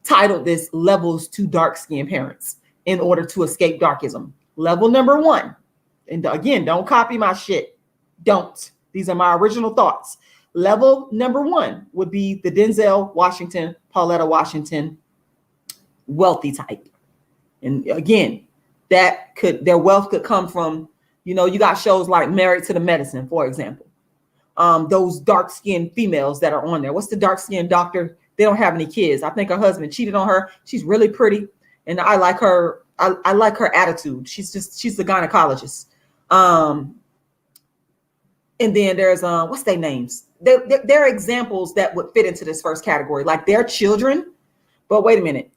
titled this Levels to Dark-Skinned Parents in order to escape darkism. Level number 1. And again, don't copy my shit. Don't. These are my original thoughts. Level number 1 would be the Denzel Washington, Pauletta Washington, wealthy type. And again, their wealth could come from, you got shows like Married to the Medicine, for example. Those dark-skinned females that are on there. What's the dark-skinned doctor? They don't have any kids. I think her husband cheated on her. She's really pretty. And I like her. I like her attitude. She's the gynecologist. And then there's, what's their names? They're examples that would fit into this first category. Like their children. But wait a minute.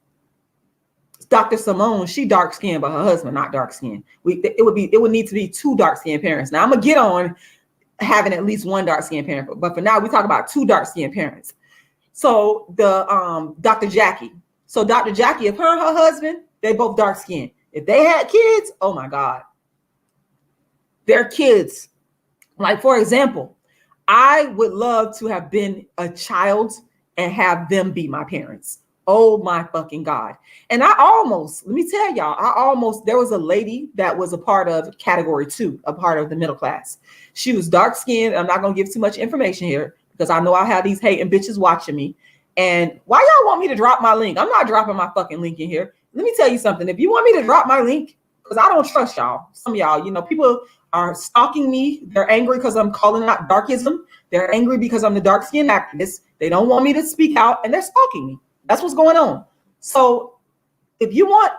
Dr. Simone, she dark-skinned, but her husband not dark-skinned. It would need to be 2 dark-skinned parents. Now I'm gonna get on having at least 1 dark-skinned parent, but for now we talk about 2 dark-skinned parents. So the Dr. Jackie. So Dr. Jackie, if her and her husband, they both dark-skinned. If they had kids, oh my God. Their kids, like for example, I would love to have been a child and have them be my parents. Oh my fucking God. And let me tell y'all, there was a lady that was a part of category 2, a part of the middle class. She was dark skinned. I'm not going to give too much information here because I know I have these hating bitches watching me. And why y'all want me to drop my link? I'm not dropping my fucking link in here. Let me tell you something. If you want me to drop my link, because I don't trust y'all. Some of y'all, people are stalking me. They're angry because I'm calling out darkism. They're angry because I'm the dark skinned activist. They don't want me to speak out and they're stalking me. That's what's going on. So if you want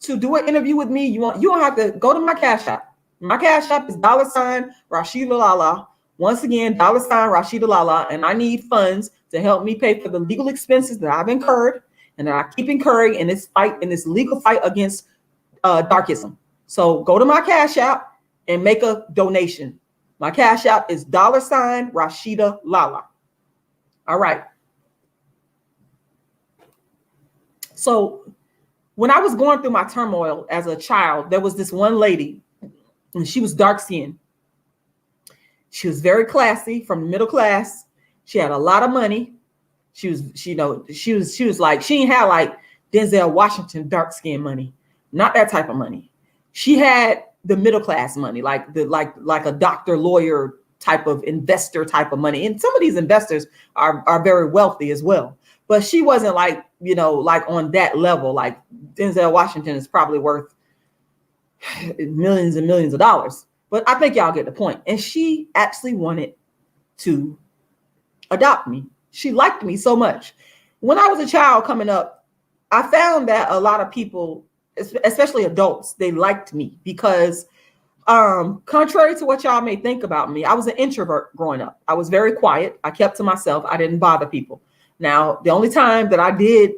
to do an interview with me, you don't have to go to my Cash App. My Cash App is $rashidalala. Once again, $rashidalala. And I need funds to help me pay for the legal expenses that I've incurred and that I keep incurring in this legal fight against darkism. So go to my Cash App and make a donation. My Cash App is $rashidalala. All right. So when I was going through my turmoil as a child, there was this one lady, and she was dark skinned. She was very classy, from the middle class. She had a lot of money. She was like, she didn't have like Denzel Washington dark skinned money, not that type of money. She had the middle class money, like a doctor, lawyer type of investor type of money. And some of these investors are very wealthy as well. But she wasn't like, like on that level. Like Denzel Washington is probably worth millions and millions of dollars. But I think y'all get the point. And she actually wanted to adopt me. She liked me so much. When I was a child coming up, I found that a lot of people, especially adults, they liked me because contrary to what y'all may think about me, I was an introvert growing up. I was very quiet. I kept to myself. I didn't bother people. Now, the only time that I did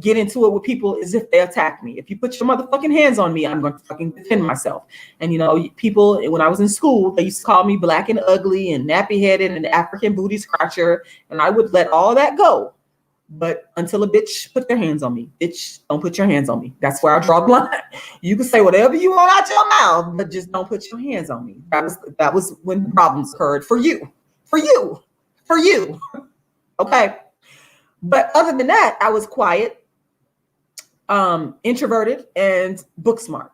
get into it with people is if they attack me. If you put your motherfucking hands on me, I'm going to fucking defend myself. And, people, when I was in school, they used to call me black and ugly and nappy headed and African booty scratcher. And I would let all that go. But until a bitch put their hands on me, bitch, don't put your hands on me. That's where I draw the line. You can say whatever you want out your mouth, but just don't put your hands on me. That was when problems occurred for you. Okay. But other than that, I was quiet, introverted, and book smart.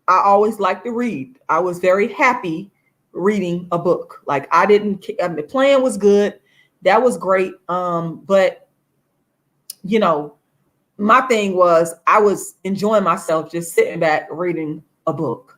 I always liked to read. I was very happy reading a book. Like the plan was good. That was great. But my thing was I was enjoying myself just sitting back reading a book.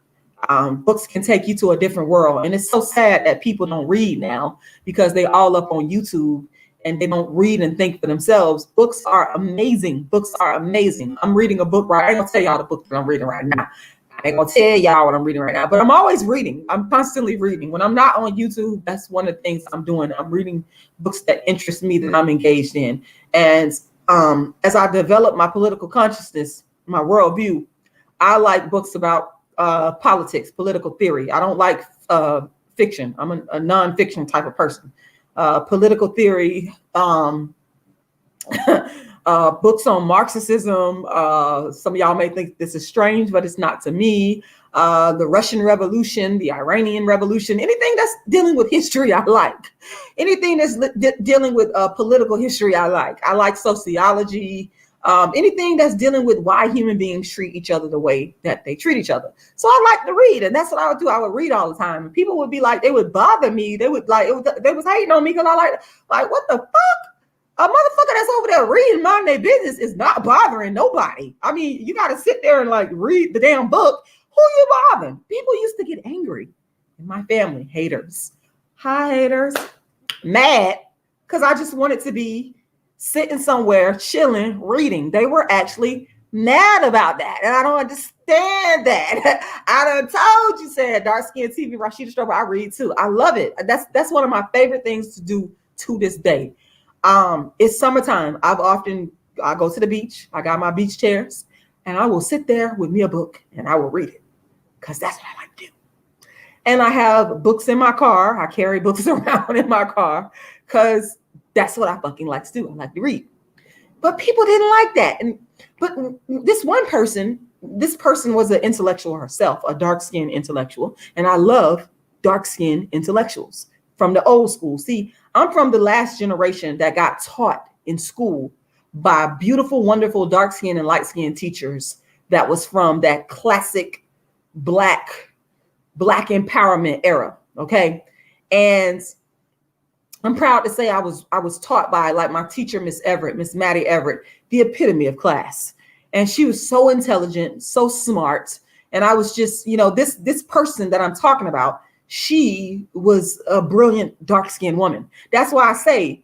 Books can take you to a different world. And it's so sad that people don't read now because they all up on YouTube and they don't read and think for themselves. Books are amazing. I'm reading a book I ain't gonna tell y'all the book that I'm reading right now. I ain't gonna tell y'all what I'm reading right now, but I'm always reading. I'm constantly reading. When I'm not on YouTube, that's one of the things I'm doing. I'm reading books that interest me, that I'm engaged in. And as I develop my political consciousness, my worldview, I like books about politics, political theory. I don't like fiction. I'm a non-fiction type of person. Political theory, books on Marxism. Some of y'all may think this is strange, but it's not to me. The Russian Revolution, the Iranian Revolution, anything that's dealing with history, I like. Anything that's dealing with political history, I like. I like sociology. Anything that's dealing with why human beings treat each other the way that they treat each other. So I like to read, and that's what I would do. I would read all the time. And people would be like, they would bother me. They would like, they was hating on me because I like, what the fuck? A motherfucker that's over there reading mind their business is not bothering nobody. I mean, you got to sit there and like read the damn book. Who you bothering? People used to get angry in my family. Haters. Hi, haters. Mad because I just wanted to be sitting somewhere, chilling, reading. They were actually mad about that. And I don't understand that. I done told you, said Dark Skin TV, Rashida Strober, I read too. I love it. That's one of my favorite things to do to this day. It's summertime. I go to the beach. I got my beach chairs and I will sit there with me a book and I will read it because that's what I like to do. And I have books in my car. I carry books around in my car because that's what I fucking like to do. I like to read. But people didn't like that. But this person was an intellectual herself, a dark-skinned intellectual. And I love dark-skinned intellectuals from the old school. See, I'm from the last generation that got taught in school by beautiful, wonderful, dark-skinned and light-skinned teachers that was from that classic black empowerment era. Okay. And I'm proud to say I was taught by like my teacher, Miss Maddie Everett, the epitome of class. And she was so intelligent, so smart. And I was just, this person that I'm talking about, she was a brilliant dark-skinned woman. That's why I say,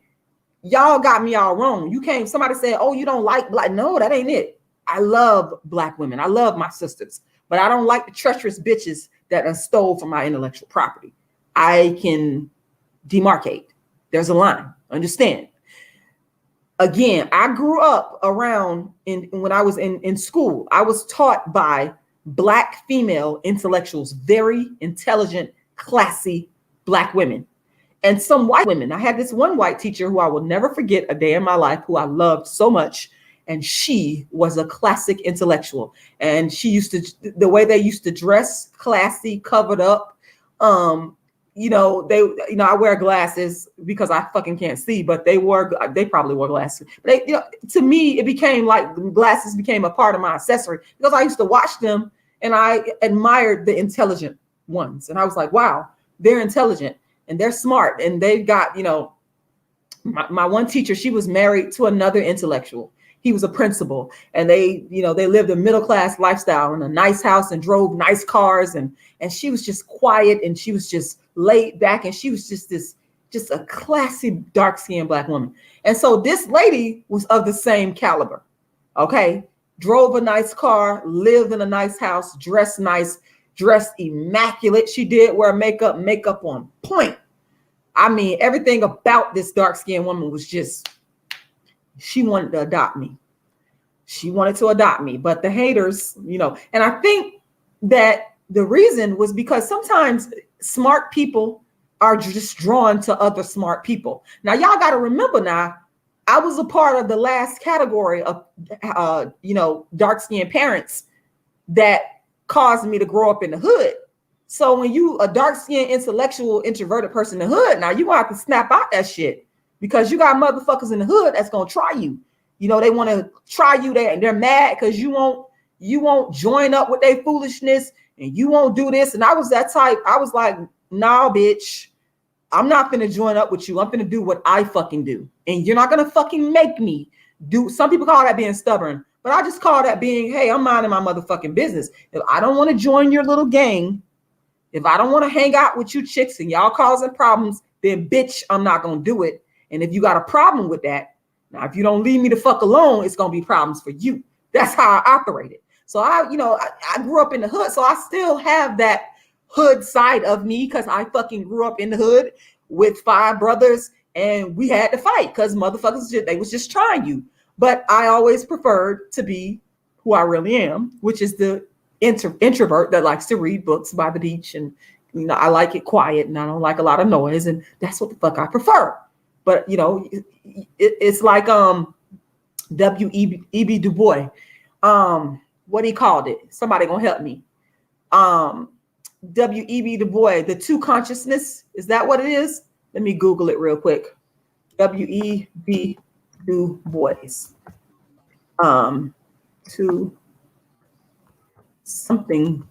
y'all got me all wrong. Somebody said, oh, you don't like black. No, that ain't it. I love black women. I love my sisters, but I don't like the treacherous bitches that stole from my intellectual property. I can demarcate. There's a line. Understand? Again, I grew up around when I was in school. I was taught by black female intellectuals, very intelligent, classy black women, and some white women. I had this one white teacher who I will never forget a day in my life, who I loved so much. And she was a classic intellectual. And the way they used to dress, classy, covered up. I wear glasses because I fucking can't see, but they probably wore glasses. But to me, it became like glasses became a part of my accessory because I used to watch them and I admired the intelligent ones. And I was like, wow, they're intelligent and they're smart. And they've got, my one teacher, she was married to another intellectual. He was a principal, and they lived a middle-class lifestyle in a nice house and drove nice cars. And she was just quiet and she was just laid back. And she was just a classy, dark-skinned black woman. And so this lady was of the same caliber. Okay. Drove a nice car, lived in a nice house, dressed nice, dressed immaculate. She did wear makeup on point. I mean, everything about this dark-skinned woman was just, she wanted to adopt me. But the haters, and I think that the reason was because sometimes smart people are just drawn to other smart people. Now, y'all got to remember I was a part of the last category of, dark-skinned parents that caused me to grow up in the hood. So when you a dark-skinned, intellectual, introverted person in the hood, now you gonna have to snap out that shit. Because you got motherfuckers in the hood that's gonna try you. They want to try you there, and they're mad because you won't join up with their foolishness, and you won't do this. And I was that type. I was like, nah, bitch, I'm not gonna join up with you. I'm gonna do what I fucking do, and you're not gonna fucking make me do. Some people call that being stubborn, but I just call that being, hey, I'm minding my motherfucking business. If I don't want to join your little gang, if I don't want to hang out with you chicks and y'all causing problems, then bitch, I'm not gonna do it. And if you got a problem with that, now, if you don't leave me the fuck alone, it's going to be problems for you. That's how I operated. So I grew up in the hood. So I still have that hood side of me because I fucking grew up in the hood with 5 brothers and we had to fight because motherfuckers, they was just trying you. But I always preferred to be who I really am, which is the introvert that likes to read books by the beach and You know, I like it quiet and I don't like a lot of noise, and that's what the fuck I prefer. But you know, it's like W.E.B. Du Bois. What he called it? Somebody gonna help me. W.E.B. Du Bois, the two consciousness. Is that what it is? Let me Google it real quick. W.E.B. Du Bois. To something.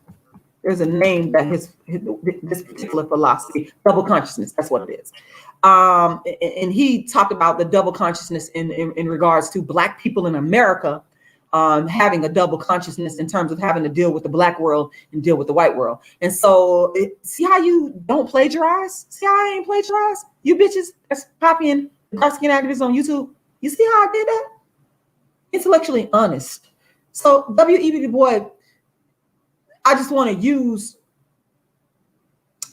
There's a name that this particular philosophy, double consciousness. That's what it is. And he talked about the double consciousness in regards to Black people in America having a double consciousness in terms of having to deal with the Black world and deal with the white world. And so, see how you don't plagiarize? See how I ain't plagiarize? You bitches that's copying dark skin activists on YouTube. You see how I did that? Intellectually honest. So W.E.B. Du Bois, I just want to use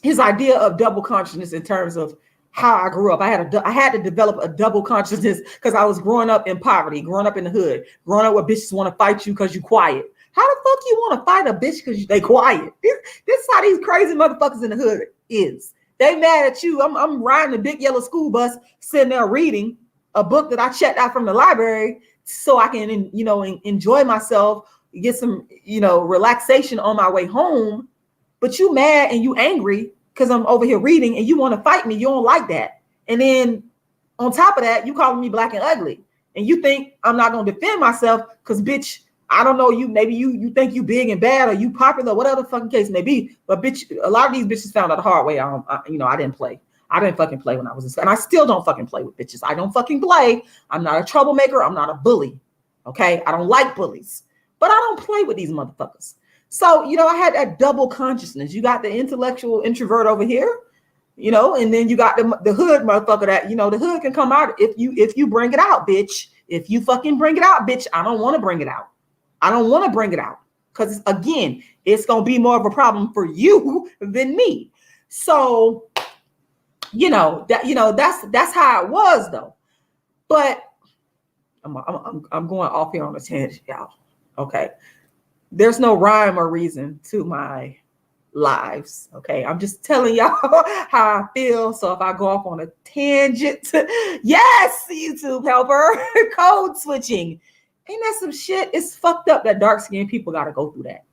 his idea of double consciousness in terms of how I grew up. I had to develop a double consciousness because I was growing up in poverty, growing up in the hood, growing up where bitches want to fight you because you quiet. How the fuck you want to fight a bitch because they quiet? This is how these crazy motherfuckers in the hood is. They mad at you. I'm riding a big yellow school bus, sitting there reading a book that I checked out from the library so I can, you know, enjoy myself, get some, you know, relaxation on my way home. But you mad and you angry because I'm over here reading and you want to fight me. You don't like that. And then on top of that, you calling me black and ugly. And you think I'm not going to defend myself because, bitch, I don't know, you maybe you think you big and bad or you popular, whatever the fucking case may be. But bitch, a lot of these bitches found out the hard way. I didn't play. I didn't fucking play when I was in school. And I still don't fucking play with bitches. I don't fucking play. I'm not a troublemaker. I'm not a bully. Okay? I don't like bullies. But I don't play with these motherfuckers. So, you know, I had that double consciousness. You got the intellectual introvert over here, you know, and then you got the hood motherfucker that, you know, the hood can come out if you bring it out, bitch. If you fucking bring it out, bitch, I don't want to bring it out. I don't want to bring it out because, again, it's going to be more of a problem for you than me. So, that's how it was, though. But I'm going off here on a tangent, y'all. Okay. There's no rhyme or reason to my lives. Okay. I'm just telling y'all how I feel. So if I go off on a tangent, yes, YouTube helper, code switching. Ain't that some shit? It's fucked up that dark skinned people got to go through that.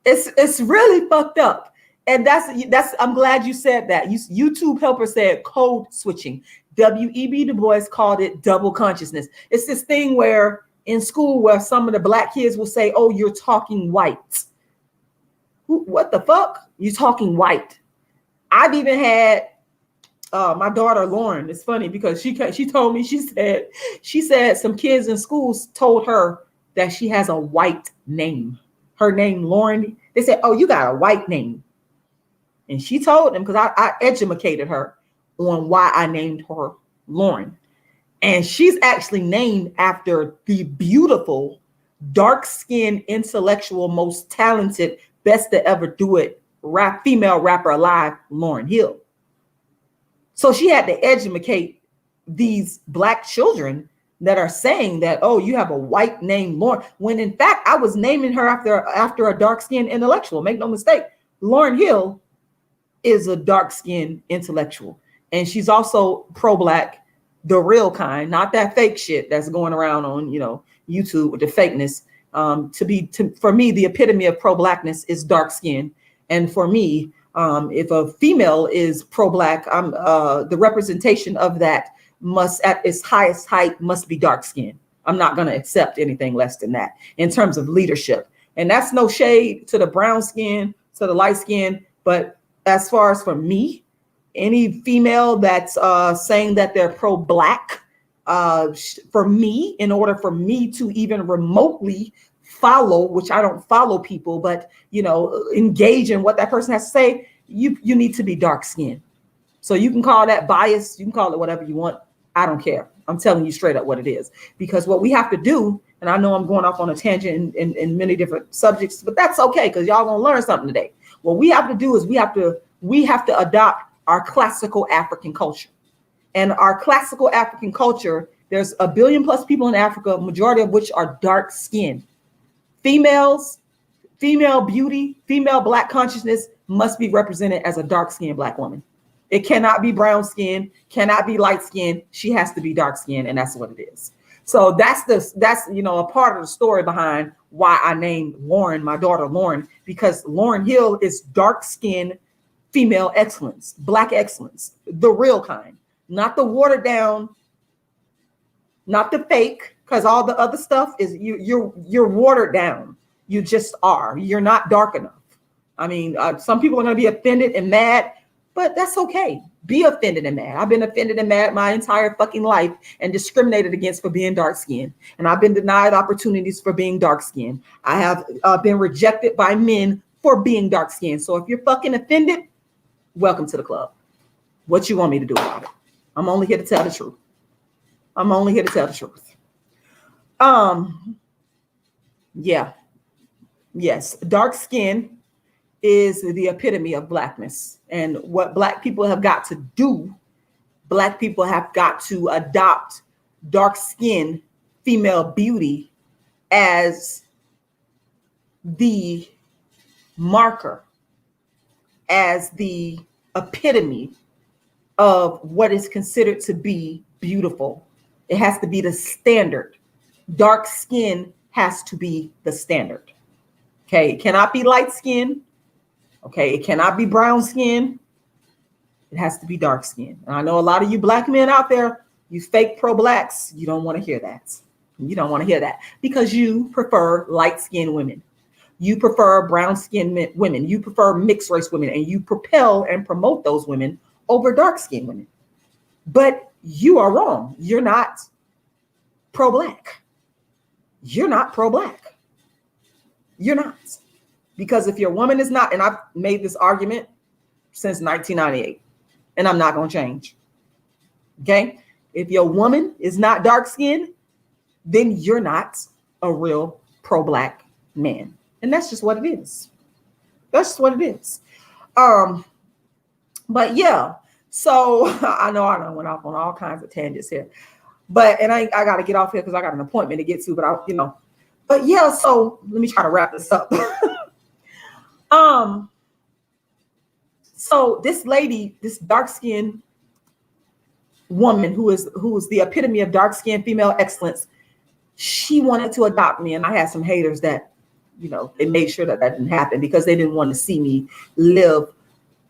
It's really fucked up. And that's I'm glad you said that. YouTube helper said code switching. W.E.B. Du Bois called it double consciousness. It's this thing where in school where some of the black kids will say, oh, you're talking white. What the fuck? You're talking white. I've even had my daughter, Lauren. It's funny because she told me, she said some kids in schools told her that she has a white name. Her name, Lauren. They said, oh, you got a white name. And she told them, because I educated her on why I named her Lauren. And she's actually named after the beautiful, dark-skinned, intellectual, most talented, best to ever do it, female rapper alive, Lauryn Hill. So she had to educate these black children that are saying that, oh, you have a white name, Lauren, when in fact, I was naming her after a dark-skinned intellectual. Make no mistake, Lauryn Hill is a dark-skinned intellectual. And she's also pro-black, the real kind, not that fake shit that's going around on, YouTube with the fakeness. For me, the epitome of pro-blackness is dark skin. And for me, if a female is pro-black, the representation of that must, at its highest height, must be dark skin. I'm not going to accept anything less than that in terms of leadership. And that's no shade to the brown skin, to the light skin. But as far as for me, any female that's saying that they're pro-black, for me, in order for me to even remotely follow, which I don't follow people, but engage in what that person has to say, you need to be dark skinned. So you can call that bias, you can call it whatever you want. I don't care. I'm telling you straight up what it is. Because what we have to do, and I know I'm going off on a tangent in many different subjects, but that's okay, because y'all gonna learn something today. What we have to do is we have to adopt our classical African culture. And our classical African culture, there's 1 billion plus people in Africa, majority of which are dark skinned. Females, Female beauty, female Black consciousness must be represented as a dark-skinned Black woman. It cannot be brown skin, cannot be light skin. She has to be dark skin, and that's what it is. So that's a part of the story behind why I named Lauren, my daughter Lauren, because Lauren Hill is dark skin female excellence, Black excellence, the real kind, not the watered down, not the fake, because all the other stuff is you're watered down. You just are. You're not dark enough. I mean, some people are going to be offended and mad, but that's okay. Be offended and mad. I've been offended and mad my entire fucking life and discriminated against for being dark skinned. And I've been denied opportunities for being dark skinned. I have been rejected by men for being dark skinned. So if you're fucking offended, welcome to the club. What you want me to do about it? I'm only here to tell the truth. I'm only here to tell the truth. Yeah. Yes. Dark skin is the epitome of Blackness. And what Black people have got to do, Black people have got to adopt dark skin female beauty as the marker, as the epitome of what is considered to be beautiful. It has to be the standard. Dark skin has to be the standard. Okay, it cannot be light skin. Okay, it cannot be brown skin. It has to be dark skin. And I know a lot of you Black men out there, you fake pro-Blacks, you don't want to hear that. You don't want to hear that because you prefer light-skinned women. You prefer brown-skinned women. You prefer mixed-race women, and you propel and promote those women over dark-skinned women. But you are wrong. You're not pro-Black. You're not pro-Black. You're not. Because if your woman is not, and I've made this argument since 1998, and I'm not going to change. Okay? If your woman is not dark-skinned, then you're not a real pro-Black man. And that's just what it is. That's just what it is. But yeah, so I know I went off on all kinds of tangents here. But, and I got to get off here because I got an appointment to get to, but yeah, so let me try to wrap this up. So this lady, this dark-skinned woman who is the epitome of dark-skinned female excellence, she wanted to adopt me. And I had some haters that, they made sure that didn't happen because they didn't want to see me live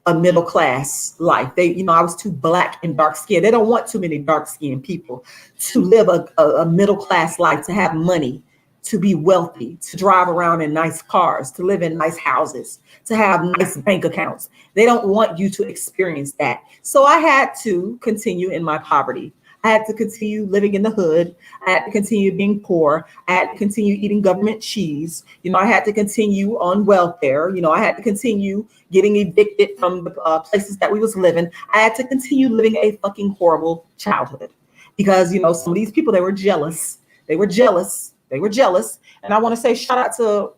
a middle-class life. I was too Black and dark-skinned. They don't want too many dark-skinned people to live a middle-class life, to have money, to be wealthy, to drive around in nice cars, to live in nice houses, to have nice bank accounts. They don't want you to experience that. So I had to continue in my poverty. I had to continue living in the hood. I had to continue being poor. I had to continue eating government cheese. I had to continue on welfare. I had to continue getting evicted from the places that we was living. I had to continue living a fucking horrible childhood because, some of these people, they were jealous. They were jealous. And I want to say shout out to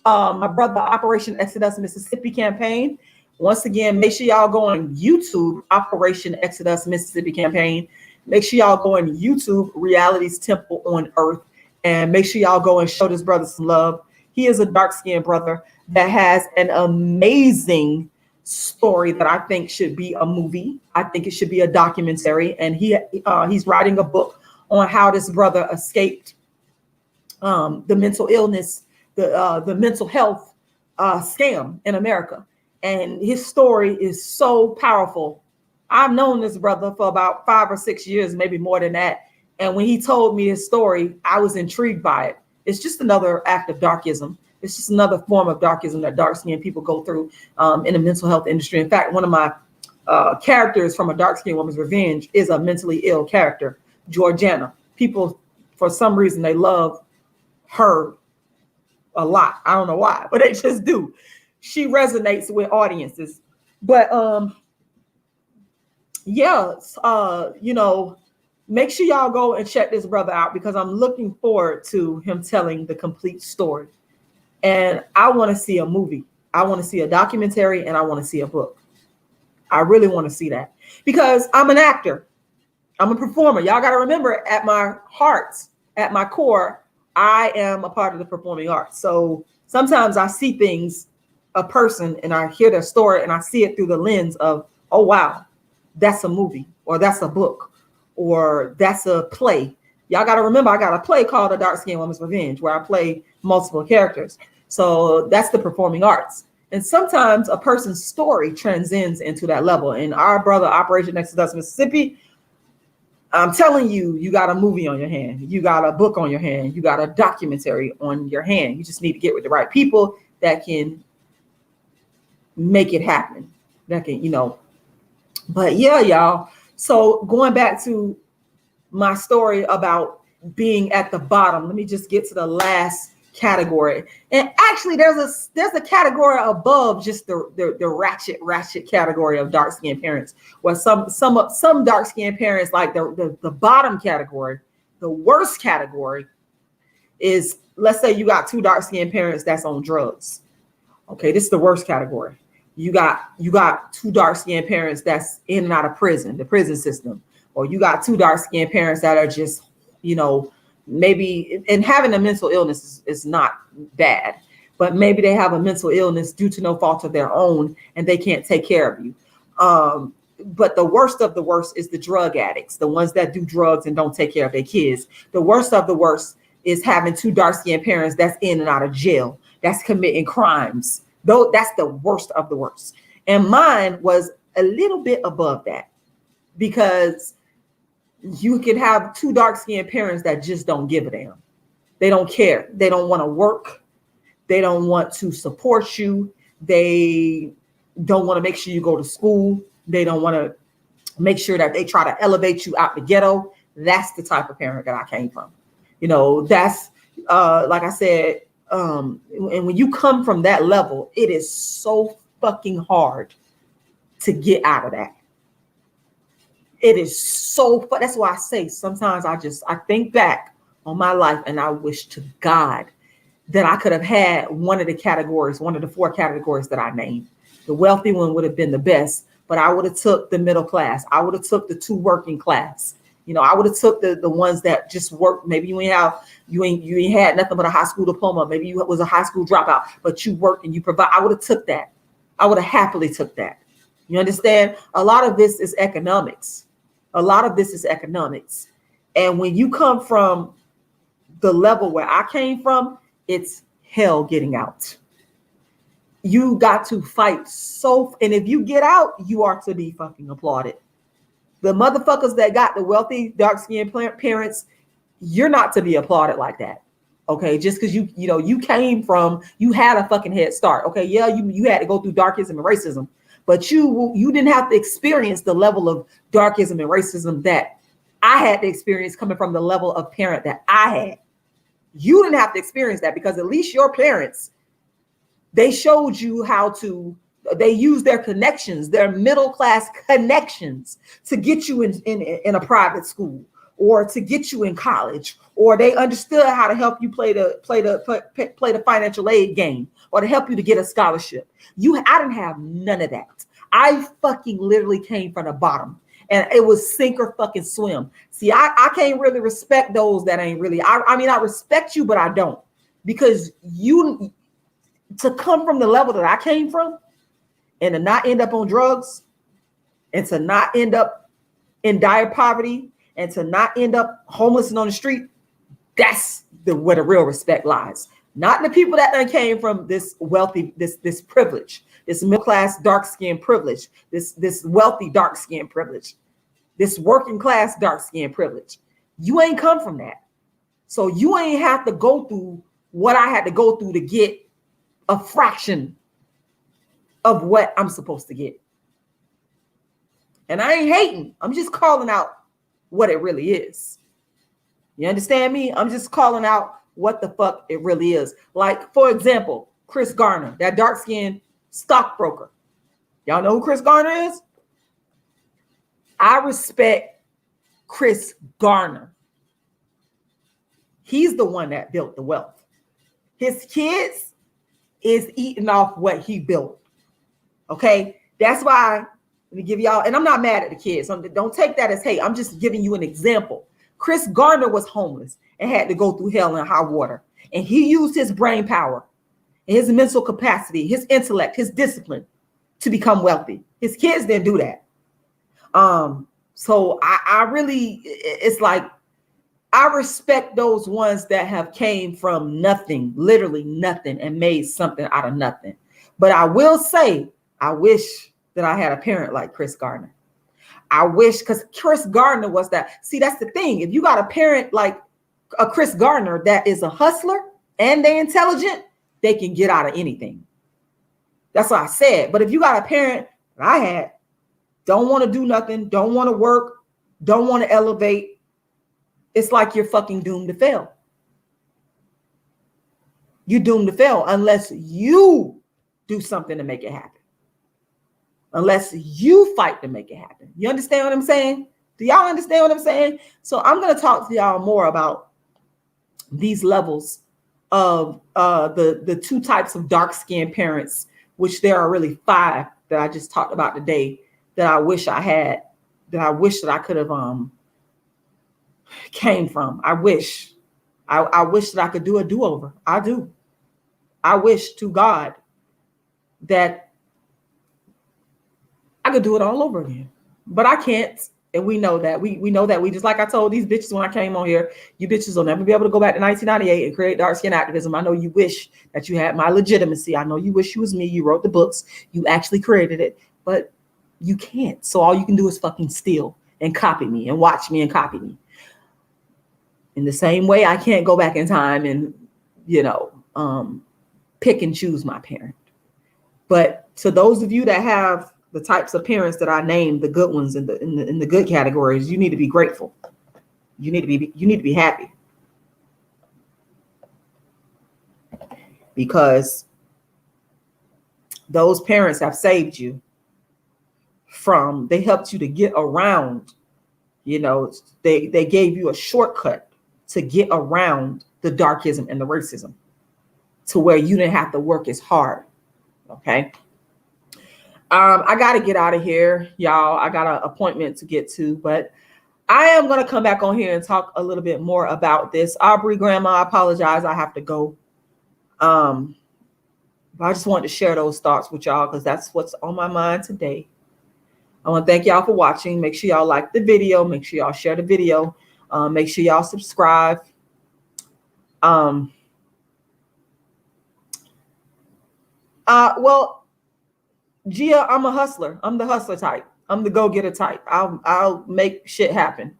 my brother, Operation Exodus Mississippi campaign. Once again, make sure y'all go on YouTube, Operation Exodus Mississippi campaign. Make sure y'all go on YouTube, Reality's Temple on Earth. And make sure y'all go and show this brother some love. He is a dark-skinned brother that has an amazing story that I think should be a movie. I think it should be a documentary. And he's writing a book on how this brother escaped the mental illness, the mental health scam in America. And his story is so powerful. I've known this brother for about 5 or 6 years, maybe more than that. And when he told me his story, I was intrigued by it. It's just another act of darkism. It's just another form of darkism that dark-skinned people go through in the mental health industry. In fact, one of my characters from A Dark-Skinned Woman's Revenge is a mentally ill character, Georgiana. People, for some reason, they love her a lot. I don't know why, but they just do. She resonates with audiences. But make sure y'all go and check this brother out because I'm looking forward to him telling the complete story. And I want to see a movie. I want to see a documentary and I want to see a book. I really want to see that because I'm an actor. I'm a performer. Y'all got to remember, at my heart, at my core, I am a part of the performing arts. So Sometimes I see things, a person, and I hear their story and I see it through the lens of, oh, wow, that's a movie, or that's a book, or that's a play. Y'all got to remember, I got a play called A Dark Skinned Woman's Revenge, where I play multiple characters. So that's the performing arts. And sometimes a person's story transcends into that level. And our brother, Operation Exodus Mississippi, I'm telling you, you got a movie on your hand. You got a book on your hand. You got a documentary on your hand. You just need to get with the right people that can make it happen. That can, but yeah, y'all. So going back to my story about being at the bottom, let me just get to the last category. And actually there's a category above just the ratchet category of dark-skinned parents, where some dark-skinned parents, like the bottom category, the worst category is, let's say you got two dark-skinned parents that's on drugs. Okay, this is the worst category. You got two dark-skinned parents that's in and out of prison, the prison system, or you got two dark-skinned parents that are just, maybe, and having a mental illness is not bad, but maybe they have a mental illness due to no fault of their own and they can't take care of you. But the worst of the worst is the drug addicts, the ones that do drugs and don't take care of their kids. The worst of the worst is having two dark-skinned parents that's in and out of jail, that's committing crimes. Though that's the worst of the worst. And mine was a little bit above that, because you can have two dark-skinned parents that just don't give a damn. They don't care. They don't want to work. They don't want to support you. They don't want to make sure you go to school. They don't want to make sure that they try to elevate you out the ghetto. That's the type of parent that I came from. That's like I said, and when you come from that level, it is so fucking hard to get out of that. It is so, that's why I say sometimes I think back on my life and I wish to God that I could have had one of the four categories that I named. The wealthy one would have been the best, but I would have took the middle class. I would have took the two working class. I would have took the ones that just work. Maybe you ain't had nothing but a high school diploma. Maybe you was a high school dropout, but you worked and you provide. I would have took that. I would have happily took that. You understand? A lot of this is economics. And when you come from the level where I came from, it's hell getting out. You got to fight and if you get out, you are to be fucking applauded. The motherfuckers that got the wealthy, dark-skinned parents, you're not to be applauded like that. Okay, just because you had a fucking head start. Okay, yeah, you had to go through darkism and racism, but you didn't have to experience the level of darkism and racism that I had to experience coming from the level of parent that I had. You didn't have to experience that, because at least your parents, they showed you they use their connections, their middle class connections, to get you in a private school, or to get you in college, or they understood how to help you play the financial aid game, or to help you to get a scholarship. I didn't have none of that. I fucking literally came from the bottom, and it was sink or fucking swim. See, I can't really respect those that ain't really. I mean, I respect you, but I don't, because to come from the level that I came from, and to not end up on drugs, and to not end up in dire poverty, and to not end up homeless and on the street, that's where the real respect lies. Not the people that came from this wealthy, this privilege, this middle class dark skin privilege, this wealthy dark skin privilege, this working class dark skin privilege. You ain't come from that, so you ain't have to go through what I had to go through to get a fraction of what I'm supposed to get. And I ain't hating. I'm just calling out what it really is. You understand me? I'm just calling out what the fuck it really is. Like, for example, Chris Garner, that dark-skinned stockbroker. Y'all know who Chris Garner is? I respect Chris Garner. He's the one that built the wealth. His kids is eating off what he built. Okay, that's why, let me give y'all, and I'm not mad at the kids. Don't take that as hate. I'm just giving you an example. Chris Garner was homeless and had to go through hell and high water. And he used his brain power. his mental capacity, his intellect, his discipline to become wealthy. His kids didn't do that. So I really, it's like, I respect those ones that have came from nothing, literally nothing, and made something out of nothing. But I will say, I wish that I had a parent like Chris Gardner. I wish, because Chris Gardner was that. See, that's the thing. If you got a parent like a Chris Gardner that is a hustler and they're intelligent, they can get out of anything. That's what I said. But if you got a parent that I had, don't want to do nothing, don't want to work, don't want to elevate, it's like you're fucking doomed to fail. You're doomed to fail unless you do something to make it happen. Unless you fight to make it happen. You understand what I'm saying? Do y'all understand what I'm saying? So I'm going to talk to y'all more about these levels of the two types of dark-skinned parents, which there are really 5 that I just talked about today that I wish I had, that I wish that I could have came from. I wish that I could do a do-over. I do. I wish to God that I could do it all over again, but I can't. And we know that. We know that. We just, like I told these bitches when I came on here, you bitches will never be able to go back to 1998 and create dark skin activism. I know you wish that you had my legitimacy. I know you wish you was me. You wrote the books. You actually created it, but you can't. So all you can do is fucking steal and copy me and watch me and copy me. In the same way, I can't go back in time and, pick and choose my parent. But to those of you that have the types of parents that I named, the good ones in the good categories, you need to be grateful. You need to be happy. Because those parents have saved you from, they helped you to get around, they gave you a shortcut to get around the darkism and the racism to where you didn't have to work as hard. Okay. I got to get out of here, y'all. I got an appointment to get to, but I am going to come back on here and talk a little bit more about this. Aubrey, Grandma, I apologize. I have to go. But I just wanted to share those thoughts with y'all because that's what's on my mind today. I want to thank y'all for watching. Make sure y'all like the video. Make sure y'all share the video. Make sure y'all subscribe. Well, Gia, I'm a hustler. I'm the hustler type. I'm the go-getter type. I'll make shit happen.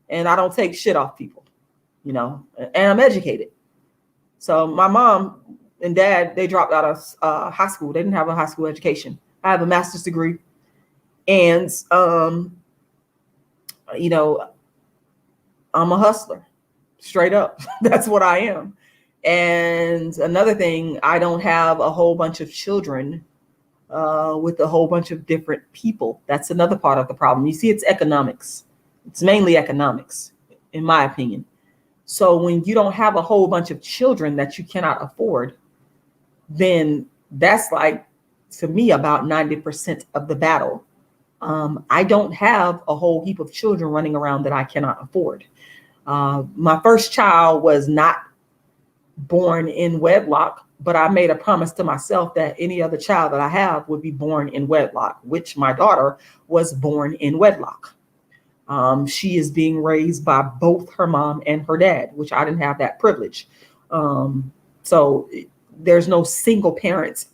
And I don't take shit off people, and I'm educated. So my mom and dad, they dropped out of high school. They didn't have a high school education. I have a master's degree. And, I'm a hustler, straight up. That's what I am. And another thing, I don't have a whole bunch of children with a whole bunch of different people. That's another part of the problem. You see, it's economics. It's mainly economics, in my opinion. So when you don't have a whole bunch of children that you cannot afford, then that's like, to me, about 90% of the battle. I don't have a whole heap of children running around that I cannot afford. My first child was not born in wedlock, but I made a promise to myself that any other child that I have would be born in wedlock, which my daughter was born in wedlock. She is being raised by both her mom and her dad, which I didn't have that privilege. So there's no single parent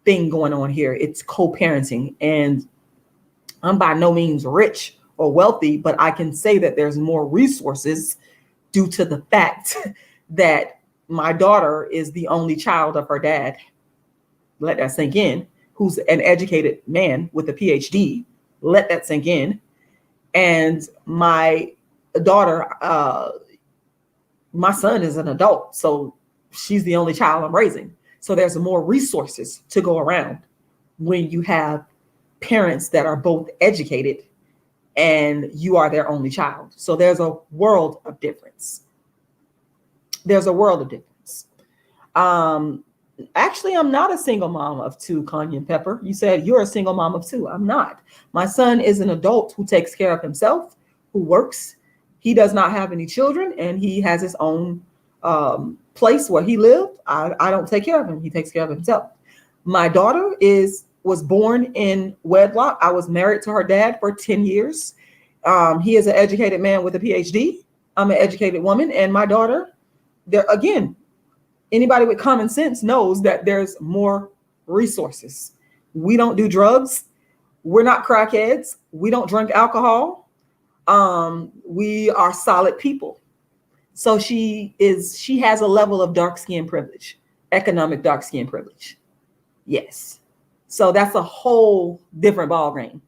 thing going on here. It's co-parenting, and I'm by no means rich or wealthy, but I can say that there's more resources due to the fact that my daughter is the only child of her dad. Let that sink in. Who's an educated man with a PhD. Let that sink in. And my daughter, my son is an adult, so she's the only child I'm raising. So there's more resources to go around when you have parents that are both educated and you are their only child. So there's a world of difference. There's a world of difference. Actually, I'm not a single mom of 2, Kanye Pepper. You said you're a single mom of 2. I'm not. My son is an adult who takes care of himself, who works. He does not have any children, and he has his own place where he lived. I don't take care of him. He takes care of himself. My daughter was born in wedlock. I was married to her dad for 10 years. He is an educated man with a PhD. I'm an educated woman, and my daughter, there again, anybody with common sense knows that there's more resources. We don't do drugs. We're not crackheads. We don't drink alcohol. We are solid people. So she has a level of dark skin privilege, economic dark skin privilege. Yes. So that's a whole different ballgame.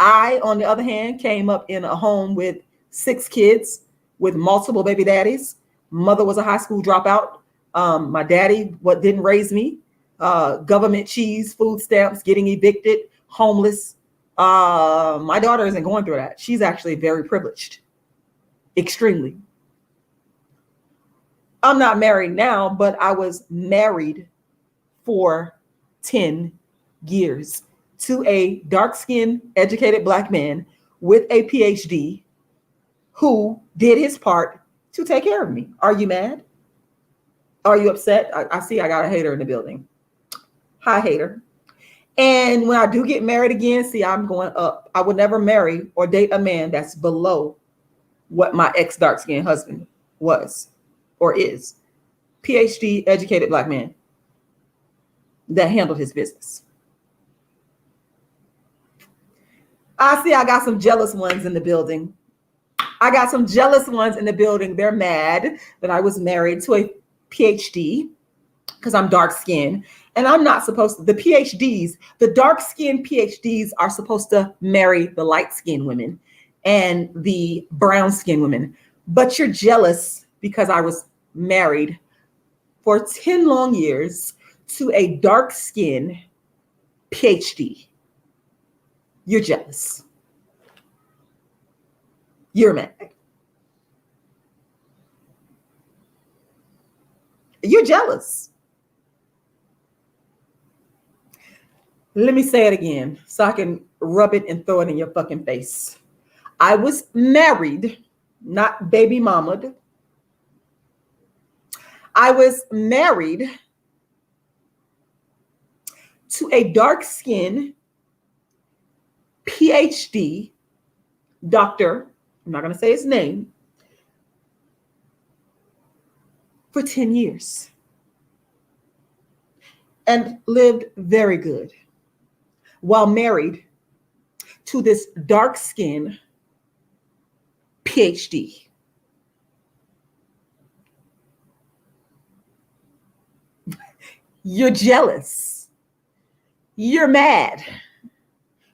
I, on the other hand, came up in a home with 6 kids with multiple baby daddies. Mother was a high school dropout. My daddy didn't raise me. Government cheese, food stamps, getting evicted, homeless. My daughter isn't going through that. She's actually very privileged. Extremely. I'm not married now, but I was married for 10 years to a dark-skinned, educated Black man with a PhD who did his part to take care of me. Are you mad? Are you upset? I see I got a hater in the building. Hi, hater. And when I do get married again, see, I'm going up. I would never marry or date a man that's below what my ex-dark-skinned husband was or is. PhD, educated Black man that handled his business. I see I got some jealous ones in the building. They're mad that I was married to a PhD because I'm dark skinned. And I'm not supposed to. The dark skinned PhDs are supposed to marry the light skinned women and the brown skinned women. But you're jealous because I was married for 10 long years to a dark skinned PhD. You're jealous. You're mad. You're jealous. Let me say it again so I can rub it and throw it in your fucking face. I was married, not baby mamaed. I was married to a dark-skinned PhD doctor, I'm not going to say his name, for 10 years and lived very good while married to this dark-skinned PhD. You're jealous. You're mad.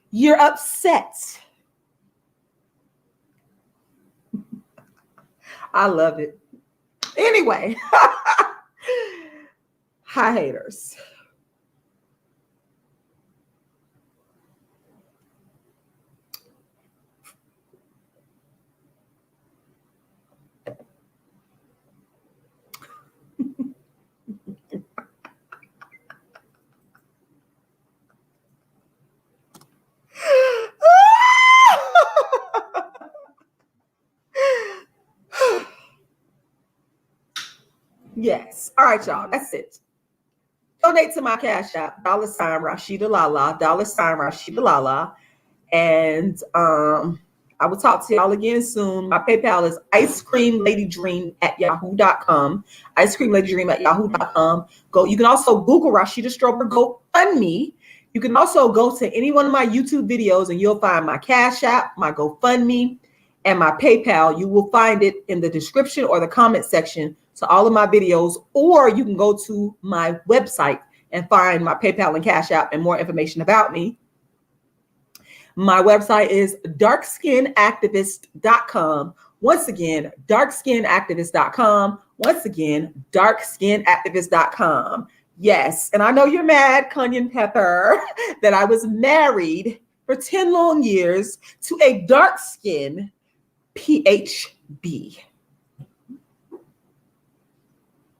You're upset. I love it. Anyway, hi, haters. Yes. All right, y'all. That's it. Donate to my Cash App, $rashidalala, $rashidalala. And I will talk to y'all again soon. My PayPal is icecreamladydream@yahoo.com. Icecreamladydream@yahoo.com. You can also Google Rashida Strober, go fund me. You can also go to any one of my YouTube videos and you'll find my Cash App, my GoFundMe, and my PayPal. You will find it in the description or the comment section to all of my videos, or you can go to my website and find my PayPal and Cash App and more information about me. My website is darkskinactivist.com. Once again, darkskinactivist.com. Once again, darkskinactivist.com. Yes, and I know you're mad, Cunyon Pepper, that I was married for 10 long years to a dark-skinned PhD.